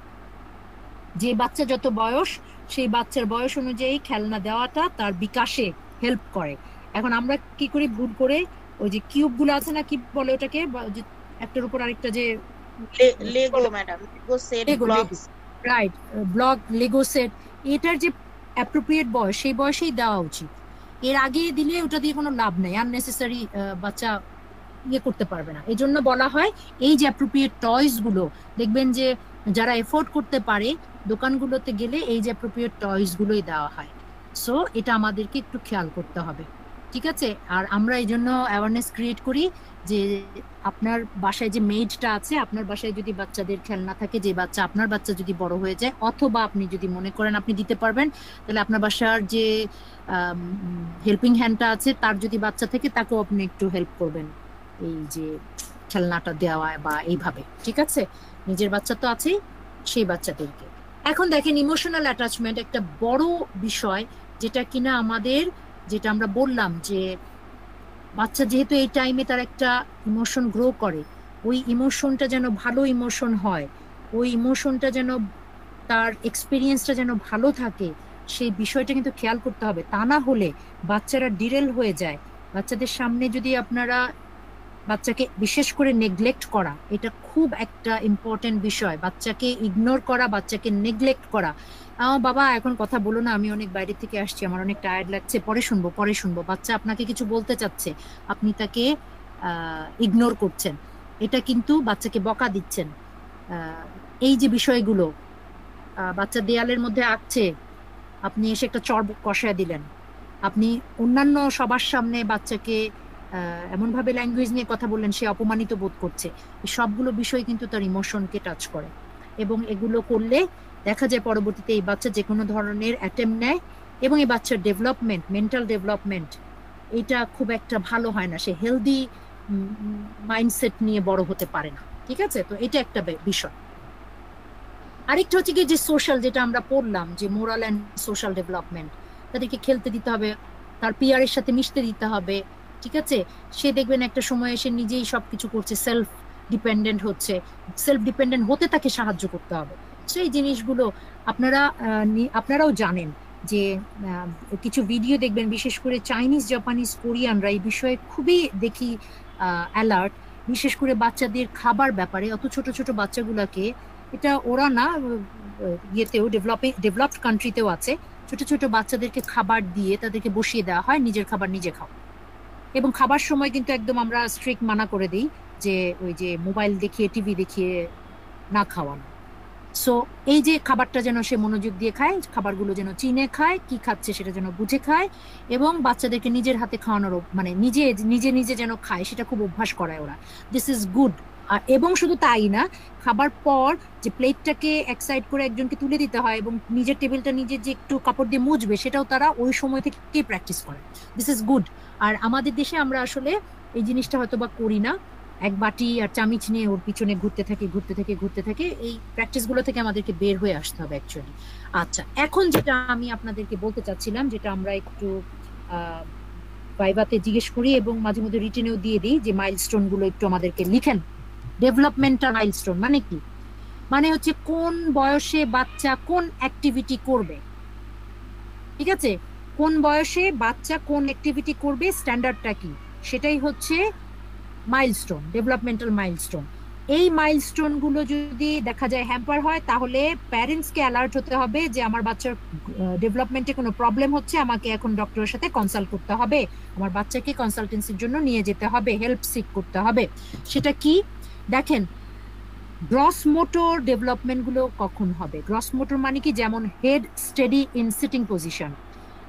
যে বাচ্চা যত বয়স, সেই বাচ্চার বয়স অনুযায়ী খেলনা দেওয়াটা তার বিকাশে হেল্প করে। এখন আমরা কি করি ভুল করে, ওই যে কিউব গুলো আছে না, কি বলে ওটাকে, একটার উপর আরেকটা যে Lego madam, Lego set, blocks, right, block, Lego set, এটার যে অ্যাপ্রোপ্রিয়েট বয়স সেই বয়সেই দেওয়া উচিত। এর আগে দিলে ওটা দিয়ে কোনো লাভ নেই, আননেসেসারি বাচ্চা ইয়ে করতে পারবে না। এই জন্য বলা হয় এই যে অ্যাপ্রোপ্রিয়েট টয়স গুলো, দেখবেন যে যারা এফোর্ড করতে পারে দোকানগুলোতে গেলে এই যে অ্যাপ্রোপ্রিয়েট টয়স গুলোই দেওয়া হয়। সো এটা আমাদেরকে একটু খেয়াল করতে হবে, ঠিক আছে। আর আমরা এই জন্য অ্যাওয়ারনেস ক্রিয়েট করি যে আপনার বাসায় যে মেডটা আছে, আপনার বাসায় যদি বাচ্চাদের খেলনা থাকে, যে বাচ্চা, আপনার বাচ্চা যদি বড় হয়ে যায়, অথবা আপনি যদি মনে করেন আপনি দিতে পারবেন, তাহলে আপনার বাসার যে হেল্পিং হ্যান্ডটা আছে তার যদি বাচ্চা থাকে তাকেও আপনি একটু হেল্প করবেন এই যে খেলনাটা দেওয়া বা এইভাবে, ঠিক আছে। নিজের বাচ্চা তো আছেই, সেই বাচ্চাদেরকে। এখন দেখেন ইমোশনাল অ্যাটাচমেন্ট একটা বড় বিষয়, যেটা কিনা আমাদের, যেটা আমরা বললাম যে বাচ্চা যেহেতু এই টাইমে তার একটা ইমোশন গ্রো করে, ওই ইমোশনটা যেন ভালো ইমোশন হয়, ওই ইমোশনটা যেন তার এক্সপিরিয়েন্সটা যেন ভালো থাকে, সেই বিষয়টা কিন্তু খেয়াল করতে হবে। তা না হলে বাচ্চারা ডিরেল হয়ে যায়। বাচ্চাদের সামনে যদি আপনারা বাচ্চাকে বিশেষ করে নেগলেক্ট করা, এটা খুব একটা ইম্পর্টেন্ট বিষয়। বাচ্চাকে ইগনোর করা, বাচ্চাকে নেগলেক্ট করা, বাবা এখন কথা বলো না, আমি অনেক বাইরে থেকে আসছি, আমার অনেক টায়ার্ড লাগছে, পরে শুনবো পরে শুনবো। বাচ্চা আপনাকে কিছু বলতে চাচ্ছে, আপনি তাকে ইগনোর করছেন, এটা কিন্তু বাচ্চাকে বকা দিচ্ছেন। এই যে বিষয়গুলো, বাচ্চা দেয়ালের মধ্যে আঁকছে, আপনি এসে একটা চড় কষায় দিলেন, আপনি অন্যান্য সবার সামনে বাচ্চাকে এমন ভাবে ল্যাঙ্গুয়েজ নিয়ে কথা বললেন, সে অপমানিত বোধ করছে। এই সবগুলো বিষয় কিন্তু তার ইমোশনকে টাচ করে, এবং এগুলো করলে দেখা যায় পরবর্তীতে এই বাচ্চা যে কোনো ধরনের অ্যাটেম্প নেয়, এবং এই বাচ্চার ডেভেলপমেন্ট, মেন্টাল ডেভেলপমেন্ট, এটা খুব একটা ভালো হয় না। সে হেলদি মাইন্ডসেট নিয়ে বড় হতে পারে না, ঠিক আছে। তো এটা একটা বিষয়। আরেকটা হচ্ছে কি যে সোশ্যাল, যেটা আমরা পড়লাম যে মোরাল অ্যান্ড সোশ্যাল ডেভেলপমেন্ট, তাদেরকে খেলতে দিতে হবে, তার পিয়ারের সাথে মিশতে দিতে হবে, ঠিক আছে। সে দেখবেন একটা সময় এসে নিজেই সবকিছু করছে, সেলফ ডিপেন্ডেন্ট হচ্ছে, সেলফ ডিপেন্ডেন্ট হতে তাকে সাহায্য করতে হবে। সেই জিনিসগুলো আপনারাও জানেন যে কিছু ভিডিও দেখবেন, বিশেষ করে চাইনিজ, জাপানিজ, কোরিয়ানরা এই বিষয়ে খুবই দেখি অ্যালার্ট, বিশেষ করে বাচ্চাদের খাবার ব্যাপারে। অত ছোট ছোট বাচ্চাগুলোকে, এটা ওরা না, ইয়েতেও ডেভেলপড কান্ট্রিতেও আছে, ছোট ছোট বাচ্চাদেরকে খাবার দিয়ে তাদেরকে বসিয়ে দেওয়া হয়, নিজের খাবার নিজে খাও। এবং খাবার সময় কিন্তু একদম আমরা স্ট্রিক্ট মানা করে দিই যে ওই যে মোবাইল দেখিয়ে, টিভি দেখিয়ে না খাওয়ানো। সো এই যে খাবারটা যেন সে মনোযোগ দিয়ে খায়, খাবারগুলো যেন চিনে খায়, কি খাচ্ছে সেটা যেন বুঝে খায়, এবং বাচ্চাদেরকে নিজের হাতে খাওয়ানোর, মানে নিজে নিজে নিজে যেন খায়, সেটা খুব অভ্যাস করায় ওরা। This is good. এবং শুধু তাই না, খাবার পর যে প্লেটটাকে এক সাইড করে একজনকে তুলে দিতে হয়, এবং নিজের টেবিলটা নিজে যে একটু কাপড় দিয়ে মুছবে, সেটাও তারা ওই সময় থেকে প্র্যাকটিস করে। This is good. আর আমাদের দেশে আমরা আসলে এই জিনিসটা হয়তো বা করি না, এক বাটি আর চামিচ নিয়ে ওর পিছনে ঘুরতে থাকে। এই প্র্যাকটিস গুলো থেকে আমাদেরকে বের হয়ে আসতে হবে অ্যাকচুয়ালি। আচ্ছা, এখন যেটা আমি আপনাদেরকে বলতে চাচ্ছিলাম, যেটা আমরা একটু ভাইভাতে জিজ্ঞেস করি এবং মাঝে মধ্যে রিটেনেও দিয়ে দিই যে মাইলস্টোন গুলো একটু আমাদেরকে লিখেন। ডেভেলপমেন্টাল মাইলস্টোন মানে কি? মানে হচ্ছে কোন বয়সে বাচ্চা কোন অ্যাক্টিভিটি করবে, ঠিক আছে? কোন বয়সে বাচ্চা কোন অ্যাক্টিভিটি করবে, স্ট্যান্ডার্ডটা কি, সেটাই হচ্ছে মাইলস্টোন, ডেভেলপমেন্টাল মাইলস্টোন। এই মাইলস্টোন গুলো যদি দেখা যায় হ্যাম্পার হয়, তাহলে প্যারেন্টসকে অ্যালার্ট হতে হবে যে আমার বাচ্চার ডেভেলপমেন্টে কোনো প্রবলেম হচ্ছে, আমাকে এখন ডক্টরের সাথে কনসাল্ট করতে হবে, আমার বাচ্চাকে কনসালটেন্সির জন্য নিয়ে যেতে হবে, হেল্প সিক করতে হবে। সেটা কি দেখেন, গ্রস মোটর ডেভেলপমেন্ট গুলো কখন হবে? গ্রস মোটর মানে কি, যেমন head steady in sitting position,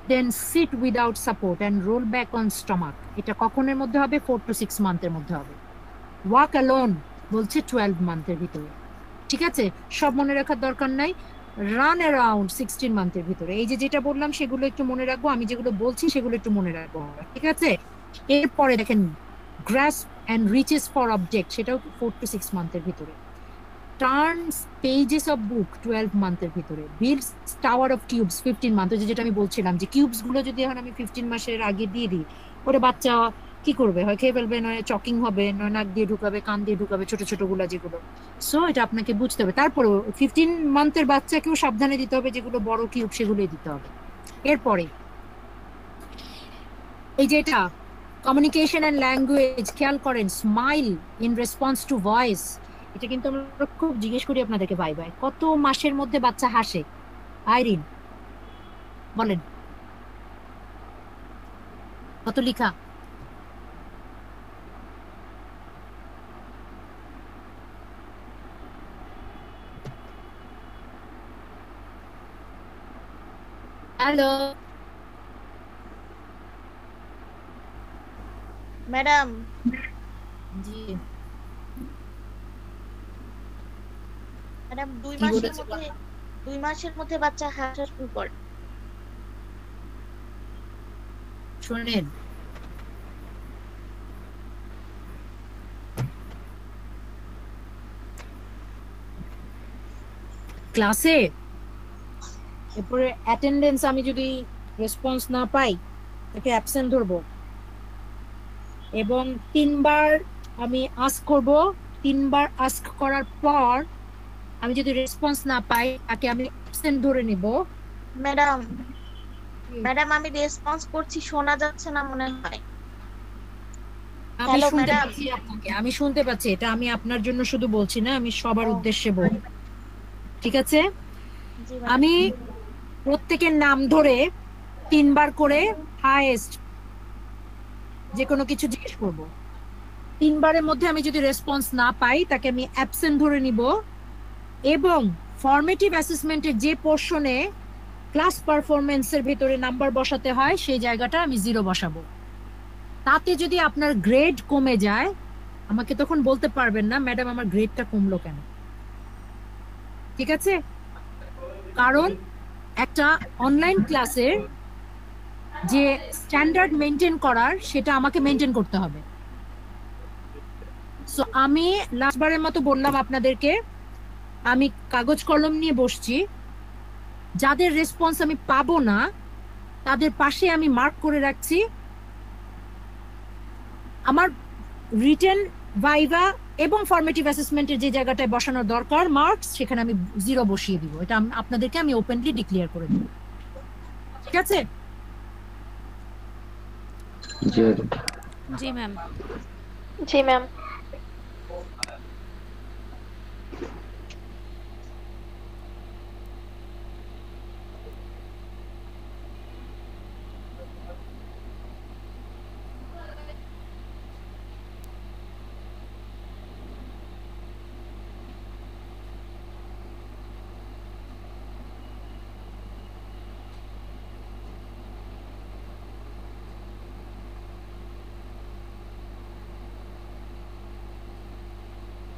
then sit without support and roll back on stomach, এটা কখনের মধ্যে হবে? 4 to 6 মান্থের মধ্যে হবে। ওয়াক অ্যালোন বলছে 12 মান্থের ভিতরে, ঠিক আছে? সব মনে রাখার দরকার নাই। রান অ্যারাউন্ড 16 মান্থের ভিতরে। এই যে যেটা বললাম সেগুলো একটু মনে রাখবো, আমি যেগুলো বলছি সেগুলো একটু মনে রাখবো, ঠিক আছে? এরপরে দেখেন grasp and reaches for object, সেটাও 4 to 6 মান্থের ভিতরে। টার্নস পেজেস অফ বুক 12 মান্থের ভিতরে। Builds tower of cubes 15 month, যেটা আমি বলছিলাম যে কিউবস গুলো যদি এখন আমি 15 মাসের আগে দিয়ে দিই, ওরে বাচ্চা কি করবে? হয় খেয়ে ফেলবে, নয় চকিং হবে, নয় নাক দিয়ে ঢুকাবে, কান দিয়ে ঢুকাবে, ছোট ছোট গুলা যেগুলো। সো এটা আপনাকে বুঝতে হবে। তারপরেও 15 মান্থের বাচ্চাকেও সাবধানে দিতে হবে, যেগুলো বড় কিউব সেগুলোই দিতে হবে। এরপরে এই যে এটা কমিউনিকেশন অ্যান্ড ল্যাঙ্গুয়েজ, খেয়াল করেন, smile in response to voice, এটা কিন্তু আমরা খুব জিজ্ঞেস করি আপনাদেরকে বাই বাই, কত মাসের মধ্যে বাচ্চা হাসে? আইরিন বলেন, কত লিখা? হ্যালো ম্যাডাম, জি ম্যাডাম কি বলেছে? 2 মাসের মধ্যে বাচ্চা হাসা শুরু করে। শোনেন, ক্লাসে এরপরে অ্যাটেন্ডেন্স আমি যদি রেসপন্স না পাই, তাকে অ্যাবসেন্ট ধরবো এবং 3 বার আমি আস্ক করব। 3 বার আস্ক করার পর আমি যদি রেসপন্স না পাই, তাকে আমি অ্যাবসেন্ট ধরে নিব। ম্যাডাম, আমি রেসপন্স করছি, শোনা যাচ্ছে না মনে হয়। আমি হ্যালো শুনতে ম্যাডাম। পাচ্ছি আপনাকে, আমি শুনতে পাচ্ছি। এটা আমি আপনার জন্য শুধু বলছি না, আমি সবার উদ্দেশ্যে বলি, ঠিক আছে? জি ম্যাডাম। আমি প্রত্যেকের নাম ধরে 3 বার করে হাইয়েস্ট যে কোনো কিছু জিজ্ঞেস করব। 3 বারের মধ্যে আমি যদি রেসপন্স না পাই, তাকে আমি অ্যাবসেন্ট ধরে নিব এবং ফরমেটিভ অ্যাসেসমেন্টের যে পোর্শনে ক্লাস পারফরমেন্সের ভিতরে নাম্বার বসাতে হয়, সেই জায়গাটা আমি 0 বসাবো। তাতে যদি আপনার গ্রেড কমে যায়, আমাকে তখন বলতে পারবেন না ম্যাডাম আমার গ্রেডটা কমলো কেন, ঠিক আছে? কারণ একটা অনলাইন ক্লাসের যে স্ট্যান্ডার্ড মেনটেন করার, সেটা আমাকে মেনটেন করতে হবে। সো আমি লাস্টবারের মতো বললাম আপনাদেরকে, আমি কাগজ কলম নিয়ে বসছি, যাদের রেসপন্স আমি পাবো না তাদের পাশে আমি মার্ক করে রাখছি। আমার রিটেন, ভাইভা এবং ফরমেটিভ অ্যাসেসমেন্টের যে জায়গাটায় বসানোর দরকার মার্কস, সেখানে আমি 0 বসিয়ে দিব। এটা আপনাদেরকে আমি ওপেনলি ডিক্লেয়ার করে দেব, ঠিক আছে? জি ম্যাম। জি ম্যাম।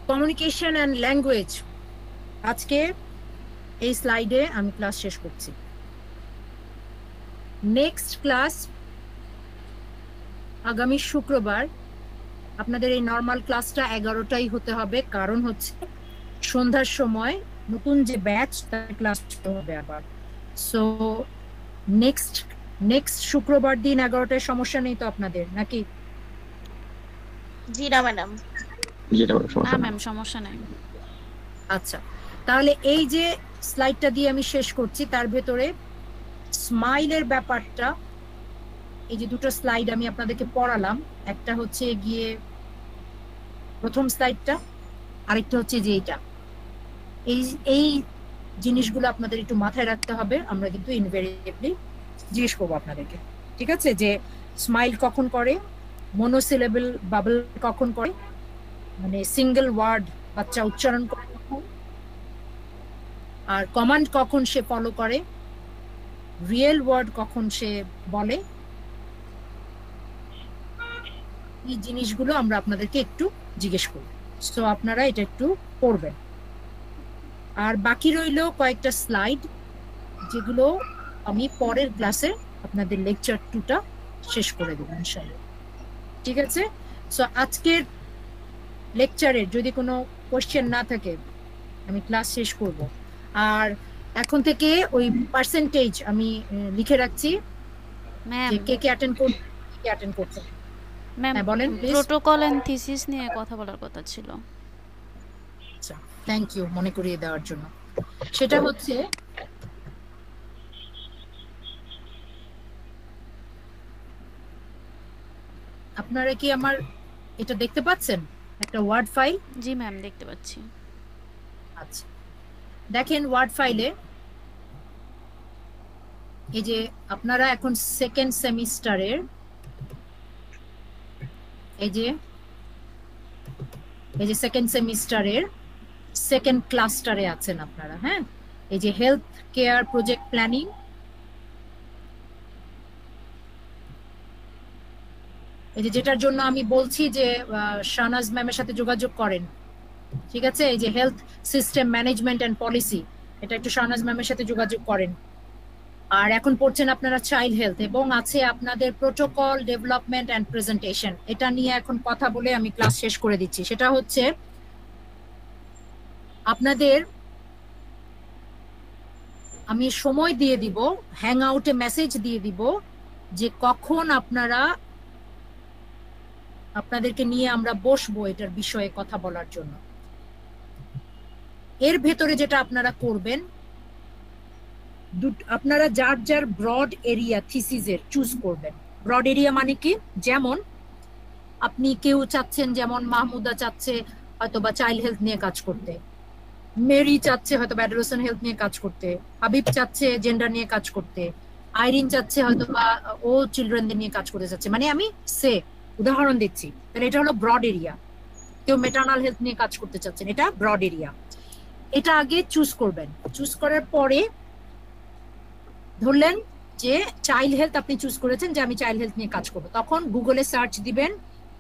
কমিউনিকেশন অ্যান্ড ল্যাঙ্গুয়েজ, আজকে এই স্লাইডে আমি ক্লাস শেষ করছি। নেক্সট ক্লাস আগামী শুক্রবার। আপনাদের এই নর্মাল ক্লাসটা 11টাই হতে হবে, কারণ হচ্ছে সন্ধ্যার সময় নতুন যে ব্যাচ, তার ক্লাস হবে আবার। সো নেক্সট নেক্সট শুক্রবার দিন 11টায় সমস্যা নেই তো আপনাদের নাকি? জি না ম্যাডাম। যেটা না সমস্যা না। ম্যাম, সমস্যা নাই। আচ্ছা, তাহলে এই যে স্লাইডটা দিয়ে আমি শেষ করছি, তার ভেতরে স্মাইলের ব্যাপারটা, এই যে দুটো স্লাইড আমি আপনাদেরকে পড়ালাম, একটা হচ্ছে গিয়ে প্রথম স্লাইডটা, আরেকটা হচ্ছে যে এইটা, এই এই জিনিসগুলো আপনাদের একটু মাথায় রাখতে হবে। আমরা কিন্তু ইনভেরিয়েবলি জিজ্ঞেস করবো আপনাদেরকে, ঠিক আছে, যে স্মাইল কখন করে, মনোসিলেবল বাবল কখন করে, মানে সিঙ্গেল ওয়ার্ড বাচ্চা উচ্চারণ করে কখন, আর কমান্ড কখন সে ফলো করে, রিয়েল ওয়ার্ড কখন সে বলে। এই জিনিসগুলো আমরা আপনাদেরকে একটু জিজ্ঞেস করব, সো আপনারা এটা একটু পড়বেন। আর বাকি রইল কয়েকটা স্লাইড, যেগুলো আমি পরের ক্লাসে আপনাদের লেকচার 2টা শেষ করে দেব ইনশাআল্লাহ, ঠিক আছে? সো আজকের লেকচারের যদি কোনো কোশ্চেন না থাকে আমি ক্লাস শেষ করব। আর এখন থেকে ওই পার্সেন্টেজ আমি লিখে রাখছি ম্যাম, যে কে কে অ্যাটেন্ড করবে, কে অ্যাটেন্ড করছে। ম্যাম হ্যাঁ বলেন প্লিজ। প্রোটোকল এন্ড থিসিস নিয়ে কথা বলার কথা ছিল। আচ্ছা, থ্যাংক ইউ মনে করিয়ে দেওয়ার জন্য। সেটা হচ্ছে আপনারা কি আমার এটা দেখতে পাচ্ছেন, একটা ওয়ার্ড ফাইল? জি ম্যাম, দেখতে পাচ্ছি। আচ্ছা, দেখেন ওয়ার্ড ফাইলে এই যে আপনারা এখন সেকেন্ড সেমিস্টারের এই যে সেকেন্ড সেমিস্টারের সেকেন্ড ক্লাস্টারে আছেন আপনারা। হ্যাঁ, এই যে হেলথ কেয়ার প্রজেক্ট প্ল্যানিং, এই যে যেটার জন্য আমি বলছি যে শাহনাজ ম্যামের সাথে যোগাযোগ করেন, ঠিক আছে? এই যে health system management and policy, এটা একটু শাহনাজ ম্যামের সাথে যোগাযোগ করেন। আর এখন পড়ছেন আপনারা চাইল্ড হেলথ, এবং আছে আপনাদের প্রোটোকল ডেভেলপমেন্ট এন্ড প্রেজেন্টেশন। এটা নিয়ে এখন কথা বলে আমি ক্লাস শেষ করে দিচ্ছি। সেটা হচ্ছে আপনাদের আমি সময় দিয়ে দিব, হ্যাং আউটে মেসেজ দিয়ে দিব যে কখন আপনাদেরকে নিয়ে আমরা বসবো এটার বিষয়ে কথা বলার জন্য। এর ভেতরে যেটা আপনারা করবেন, আপনারা যার যার ব্রড এরিয়া থিসিসের চুজ করবেন। ব্রড এরিয়া মানে কি, যেমন আপনি কেউ চাচ্ছেন, যেমন মাহমুদা চাচ্ছে হয়তো বা চাইল্ড হেলথ নিয়ে কাজ করতে, মেরি চাচ্ছে হয়তো অ্যাডোলেসেন্ট হেলথ নিয়ে কাজ করতে, হাবিব চাচ্ছে জেন্ডার নিয়ে কাজ করতে, আইরিন চাচ্ছে হয়তো বা ও চিলড্রেনদের নিয়ে কাজ করতে চাচ্ছে, মানে আমি উদাহরণ দিচ্ছি। তাহলে এটা হলো ব্রড এরিয়া। কেউ মেটার্নাল হেলথ নিয়ে কাজ করতে চাচ্ছেন, এটা ব্রড এরিয়া। এটা আগে চুজ করবেন। চুজ করার পরে ধরলেন যে চাইল্ড হেলথ আপনি চুজ করেছেন, যে আমি চাইল্ড হেলথ নিয়ে কাজ করবো, তখন গুগলে সার্চ দিবেন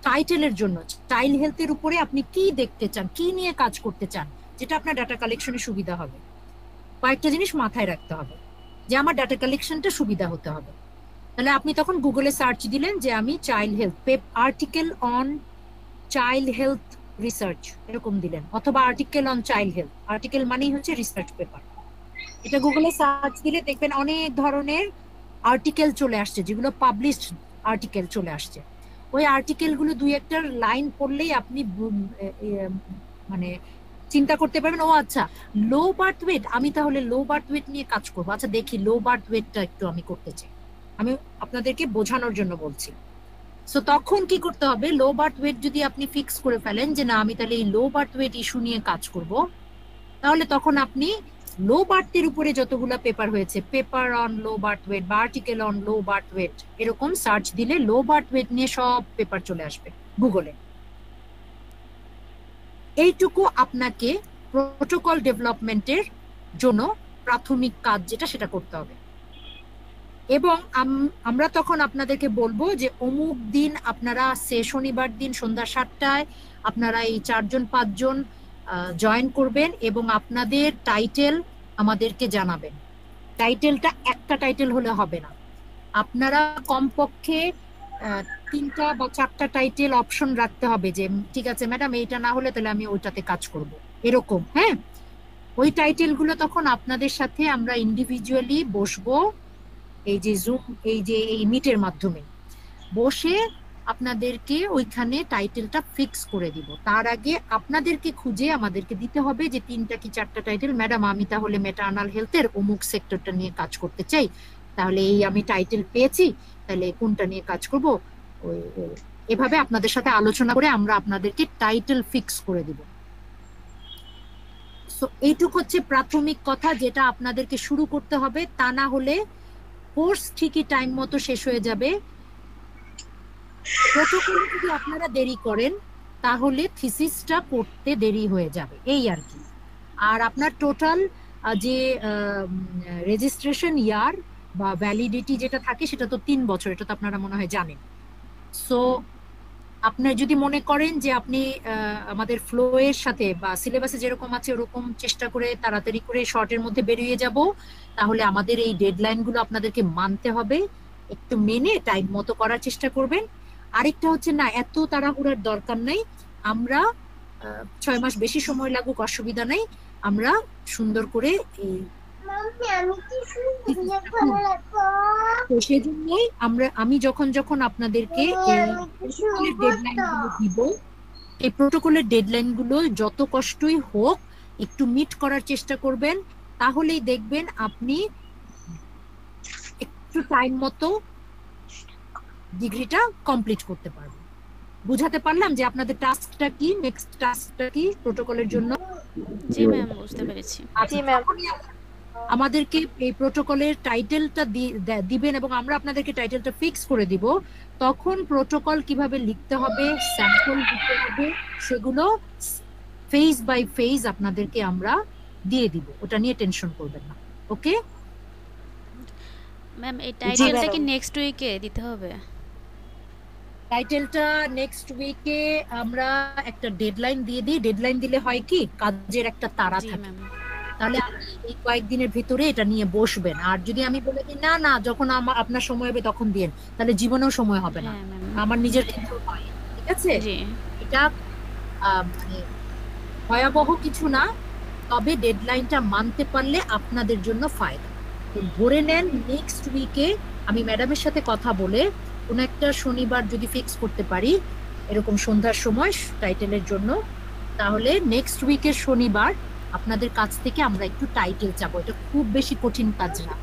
টাইটেলের জন্য চাইল্ড হেলথের উপরে আপনি কি দেখতে চান, কি নিয়ে কাজ করতে চান, যেটা আপনার ডাটা কালেকশনে সুবিধা হবে। কয়েকটা জিনিস মাথায় রাখতে হবে, যে আমার ডাটা কালেকশনটা সুবিধা হতে হবে। তাহলে আপনি তখন গুগলে সার্চ দিলেন যে আমি child health article on child health research এরকম দিলেন, অথবা article on child health. Article মানেই হচ্ছে রিসার্চ পেপার। এটা গুগলে সার্চ দিলে দেখবেন অনেক ধরনের আর্টিকেল চলে আসছে, যেগুলো পাবলিশড আর্টিকেল চলে আসছে। ওই আর্টিকেলগুলো দুই একটা লাইন পড়লেই আপনি মানে চিন্তা করতে পারবেন, ও আচ্ছা লো বার্থ ওয়েট, আমি তাহলে লো বার্থ ওয়েট নিয়ে কাজ করবো। আচ্ছা দেখি লো বার্থ ওয়েটটা একটু আমি করতে চাই, আমি আপনাদেরকে বোঝানোর জন্য বলছি। সো তখন কি করতে হবে, লো বার্থ ওয়েট যদি আপনি ফিক্স করে ফেলেন যে না আমি তাহলে এই লো বার্থ ওয়েট ইস্যু নিয়ে কাজ করব, তাহলে তখন আপনি লো বার্থের উপরে যতগুলো পেপার হয়েছে, paper on low birth weight বা article on low birth weight, এরকম সার্চ দিলে লো বার্থ ওয়েট নিয়ে সব পেপার চলে আসবে গুগলে। এইটুকু আপনাকে প্রোটোকল ডেভেলপমেন্টের জন্য প্রাথমিক কাজ যেটা সেটা করতে হবে। এবং আমরা তখন আপনাদেরকে বলবো যে অমুক দিন আপনারা শনিবার দিন সন্ধ্যা 7টায় আপনারা এই 4-5 জন জয়েন করবেন, এবং আপনাদের টাইটেল আমাদেরকে জানাবেন। টাইটেলটা একটা টাইটেল হলে হবে না, আপনারা কমপক্ষে 3টা বা 4টা টাইটেল অপশন রাখতে হবে, যে ঠিক আছে ম্যাডাম এইটা না হলে তাহলে আমি ওইটাতে কাজ করব, এরকম। হ্যাঁ, ওই টাইটেলগুলো তখন আপনাদের সাথে আমরা ইন্ডিভিজুয়ালি বসবো, এই যে জুম, এই যে এই মিটের মাধ্যমে বসে আপনাদেরকে ওইখানে টাইটেলটা ফিক্স করে দিব। তার আগে আপনাদেরকে খুঁজে আমাদেরকে দিতে হবে যে 3টা কি 4টা টাইটেল, ম্যাডাম আমি তাহলে ম্যাটার্নাল হেলথের অমুক সেক্টরটা নিয়ে কাজ করতে চাই, তাহলে এই আমি টাইটেল পেয়েছি, তাহলে কোনটা নিয়ে কাজ করব, এভাবে আপনাদের সাথে আলোচনা করে আমরা আপনাদেরকে টাইটেল ফিক্স করে দিব। সো এইটুকু হচ্ছে প্রাথমিক কথা যেটা আপনাদেরকে শুরু করতে হবে, তা না হলে কোর্স ঠিকই টাইম মতো শেষ হয়ে যাবে। প্রোটোকলে যদি আপনারা দেরি করেন তাহলে থিসিসটা করতে দেরি হয়ে যাবে, এই আর কি। আর আপনার টোটাল যে রেজিস্ট্রেশন ইয়ার বা ভ্যালিডিটি যেটা থাকে সেটা তো 3 বছর, এটা তো আপনারা মনে হয় জানেন। সো আপনার যদি মনে করেন যে আপনি আমাদের ফ্লো এর সাথে বা সিলেবাসে যেরকম আছে ওরকম চেষ্টা করে তাড়াতাড়ি করে শর্টের মধ্যে বেরিয়ে যাব, তাহলে আমাদের এই ডেডলাইনগুলো আপনাদেরকে মানতে হবে, একটু মেনে টাইম মতো করার চেষ্টা করবেন। আরেকটা হচ্ছে না, এত তাড়াহুড়ার দরকার নাই, আমরা 6 মাস বেশি সময় লাগুক অসুবিধা নাই, আমরা সুন্দর করে এই তো সেজন্যই আমি যখন আপনাদেরকে ডেডলাইনগুলো দিব, এই প্রোটোকলের ডেডলাইনগুলো যত কষ্টই হোক একটু মিট করার চেষ্টা করবেন, তাহলেই দেখবেন আপনি একটু টাইম মতো ডিগ্রিটা কমপ্লিট করতে পারবেন। বুঝাতে পারলাম যে আপনাদের টাস্কটা কি, নেক্সট টাস্কটা কি প্রোটোকলের জন্য? জি ম্যাম, বুঝতে পেরেছি। জি ম্যাম। আমাদেরকে এই প্রোটোকলের টাইটেলটা দিবেন এবং আমরা আপনাদেরকে টাইটেলটা ফিক্স করে দিব। তখন প্রোটোকল কিভাবে লিখতে হবে, স্যাম্পল দিতে হবে, সেগুলো ফেজ বাই ফেজ আপনাদেরকে আমরা দিয়ে দিব, ওটা নিয়ে টেনশন করবেন না। ওকে ম্যাম, এই টাইটেলটা কি নেক্সট উইকে দিতে হবে? টাইটেলটা নেক্সট উইকে আমরা একটা ডেডলাইন দিয়ে দিই। ডেডলাইন দিলে হয় কি, কাজের একটা তাড়া জি থাকে, ম্যাম। তাহলে এই কয়েকদিনের ভিতরে এটা নিয়ে বসবেন। আর যদি আমি বলে দিই না না যখন আপনার সময় হবে তখন দিন, তাহলে জীবনেও সময় হবে না। হ্যাঁ ম্যাম। আমার নিজের ক্ষেত্রে হয়, ঠিক আছে? জি এটা মানে ভয়াবহ কিছু না, তবে ডেডলাইনটা মানতে পারলে আপনাদের জন্য ফায়দা। তো ধরে নেন নেক্সট উইকে আমি ম্যাডামের সাথে কথা বলে কোন একটা শনিবার যদি ফিক্স করতে পারি এরকম সন্ধ্যার সময় টাইটেলের জন্য, তাহলে নেক্সট উইকের শনিবার আপনাদের কাছ থেকে আমরা একটু টাইটেল চাবো। এটা খুব বেশি কঠিন কাজ না।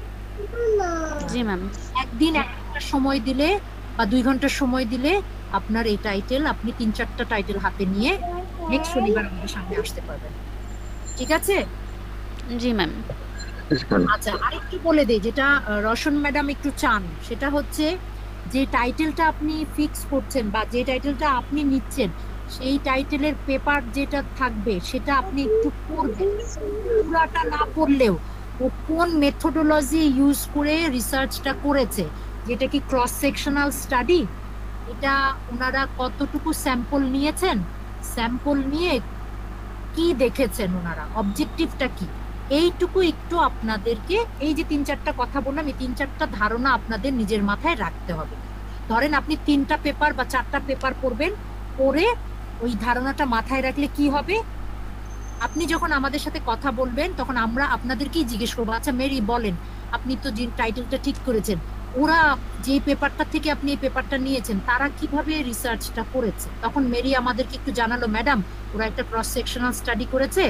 জি ম্যাম। একদিন 1 ঘন্টা সময় দিলে বা 2 ঘন্টা সময় দিলে আপনার এই টাইটেল, আপনি 3-4টা টাইটেল হাতে নিয়ে নেক্সট শনিবার আমাদের সামনে আসতে পারবেন, ঠিক আছে? জি ম্যাম। আচ্ছা, আরেকটু বলে দেই যেটা রওশন ম্যাডাম একটু চান, সেটা হচ্ছে যে টাইটেলটা আপনি ফিক্স করছেন বা যে টাইটেলটা আপনি নিচ্ছেন সেই টাইটেলের পেপার যেটা থাকবে সেটা আপনি একটু পড়বেন, পুরাটা না পড়লেও ও কোন মেথোডোলজি ইউজ করে রিসার্চটা করেছে, যেটা কি ক্রস সেকশনাল স্টাডি, এটা ওনারা কতটুকু স্যাম্পল নিয়েছেন, স্যাম্পল নিয়ে কি দেখেছেন ওনারা, অবজেক্টিভটা কি, এইটুকু একটু আপনাদেরকে, এই যে 3-4টা কথা বললাম, এই 3-4টা ধারণা আপনাদের নিজের মাথায় রাখতে হবে। ধরেন আপনি 3টা পেপার বা 4টা পেপার পড়বেন, পড়ে ওই ধারণাটা মাথায় রাখলে কি হবে, আপনি যখন আমাদের সাথে কথা বলবেন তখন আমরা আপনাদেরকেই জিজ্ঞেস করবো, আচ্ছা মেরি বলেন আপনি তো যে টাইটেলটা ঠিক করেছেন, ওরা যে পেপারটা থেকে আপনি এই পেপারটা নিয়েছেন তারা কিভাবে রিসার্চটা করেছে। তখন মেরি আমাদেরকে একটু জানালো, ম্যাডাম ওরা একটা ক্রস সেকশনাল স্টাডি করেছে,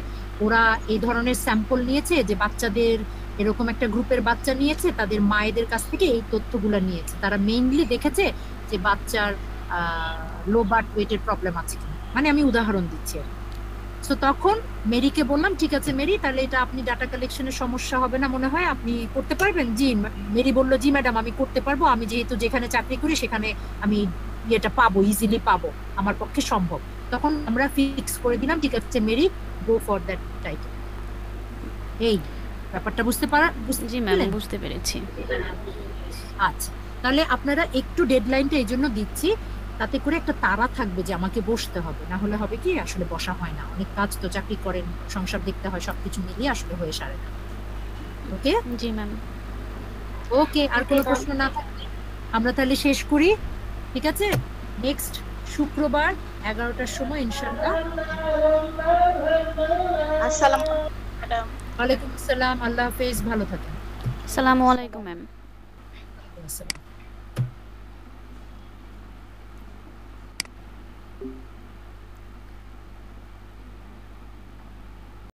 ওরা এই ধরনের স্যাম্পল নিয়েছে, যে বাচ্চাদের এরকম একটা গ্রুপের বাচ্চা নিয়েছে, তাদের মায়েদের কাছ থেকে এই তথ্যগুলো নিয়েছে, তারা মেইনলি দেখেছে যে বাচ্চার লো বার্থ ওয়েটের প্রবলেম আছে কিনা, মানে আমি উদাহরণ দিচ্ছি। তো তখন মেরিকে বললাম, ঠিক আছে মেরি, তাহলে এটা আপনি ডাটা কালেকশনের সমস্যা হবে না মনে হয়, আপনি করতে পারবেন? জি। মেরি বলল, জি ম্যাডাম আমি করতে পারবো, আমি যেহেতু যেখানে চাকরি করি সেখানে আমি এটা পাবো, ইজিলি পাবো, আমার পক্ষে সম্ভব। তখন আমরা ফিক্স করে দিলাম, ঠিক আছে Mary, go for that title. এই ব্যাপারটা বুঝতে জি ম্যাম, বুঝতে পেরেছি। আচ্ছা, তাহলে আপনারা একটু ডেডলাইনটা এই জন্য দিচ্ছি, তাতে করে একটা তাড়া থাকবে যে আমাকে বসতে হবে, না হলে হবে কি আসলে বসা হয় না, অনেক কাজ তো, চাকরি করেন, সংসার দেখতে হয়, সবকিছু মিলিয়ে আসলে হয়ে সারে না। ওকে জি ম্যাম। ওকে, আর কোনো প্রশ্ন না থাকলে আমরা তাহলে শেষ করি, ঠিক আছে? নেক্সট শুক্রবার 11টার সময় ইনশাআল্লাহ। আসসালামু আলাইকুম ম্যাডাম। ওয়ালাইকুম আসসালাম, আল্লাহ হাফেজ, ভালো থাকেন। আসসালামু আলাইকুম ম্যাম। আসসালাম।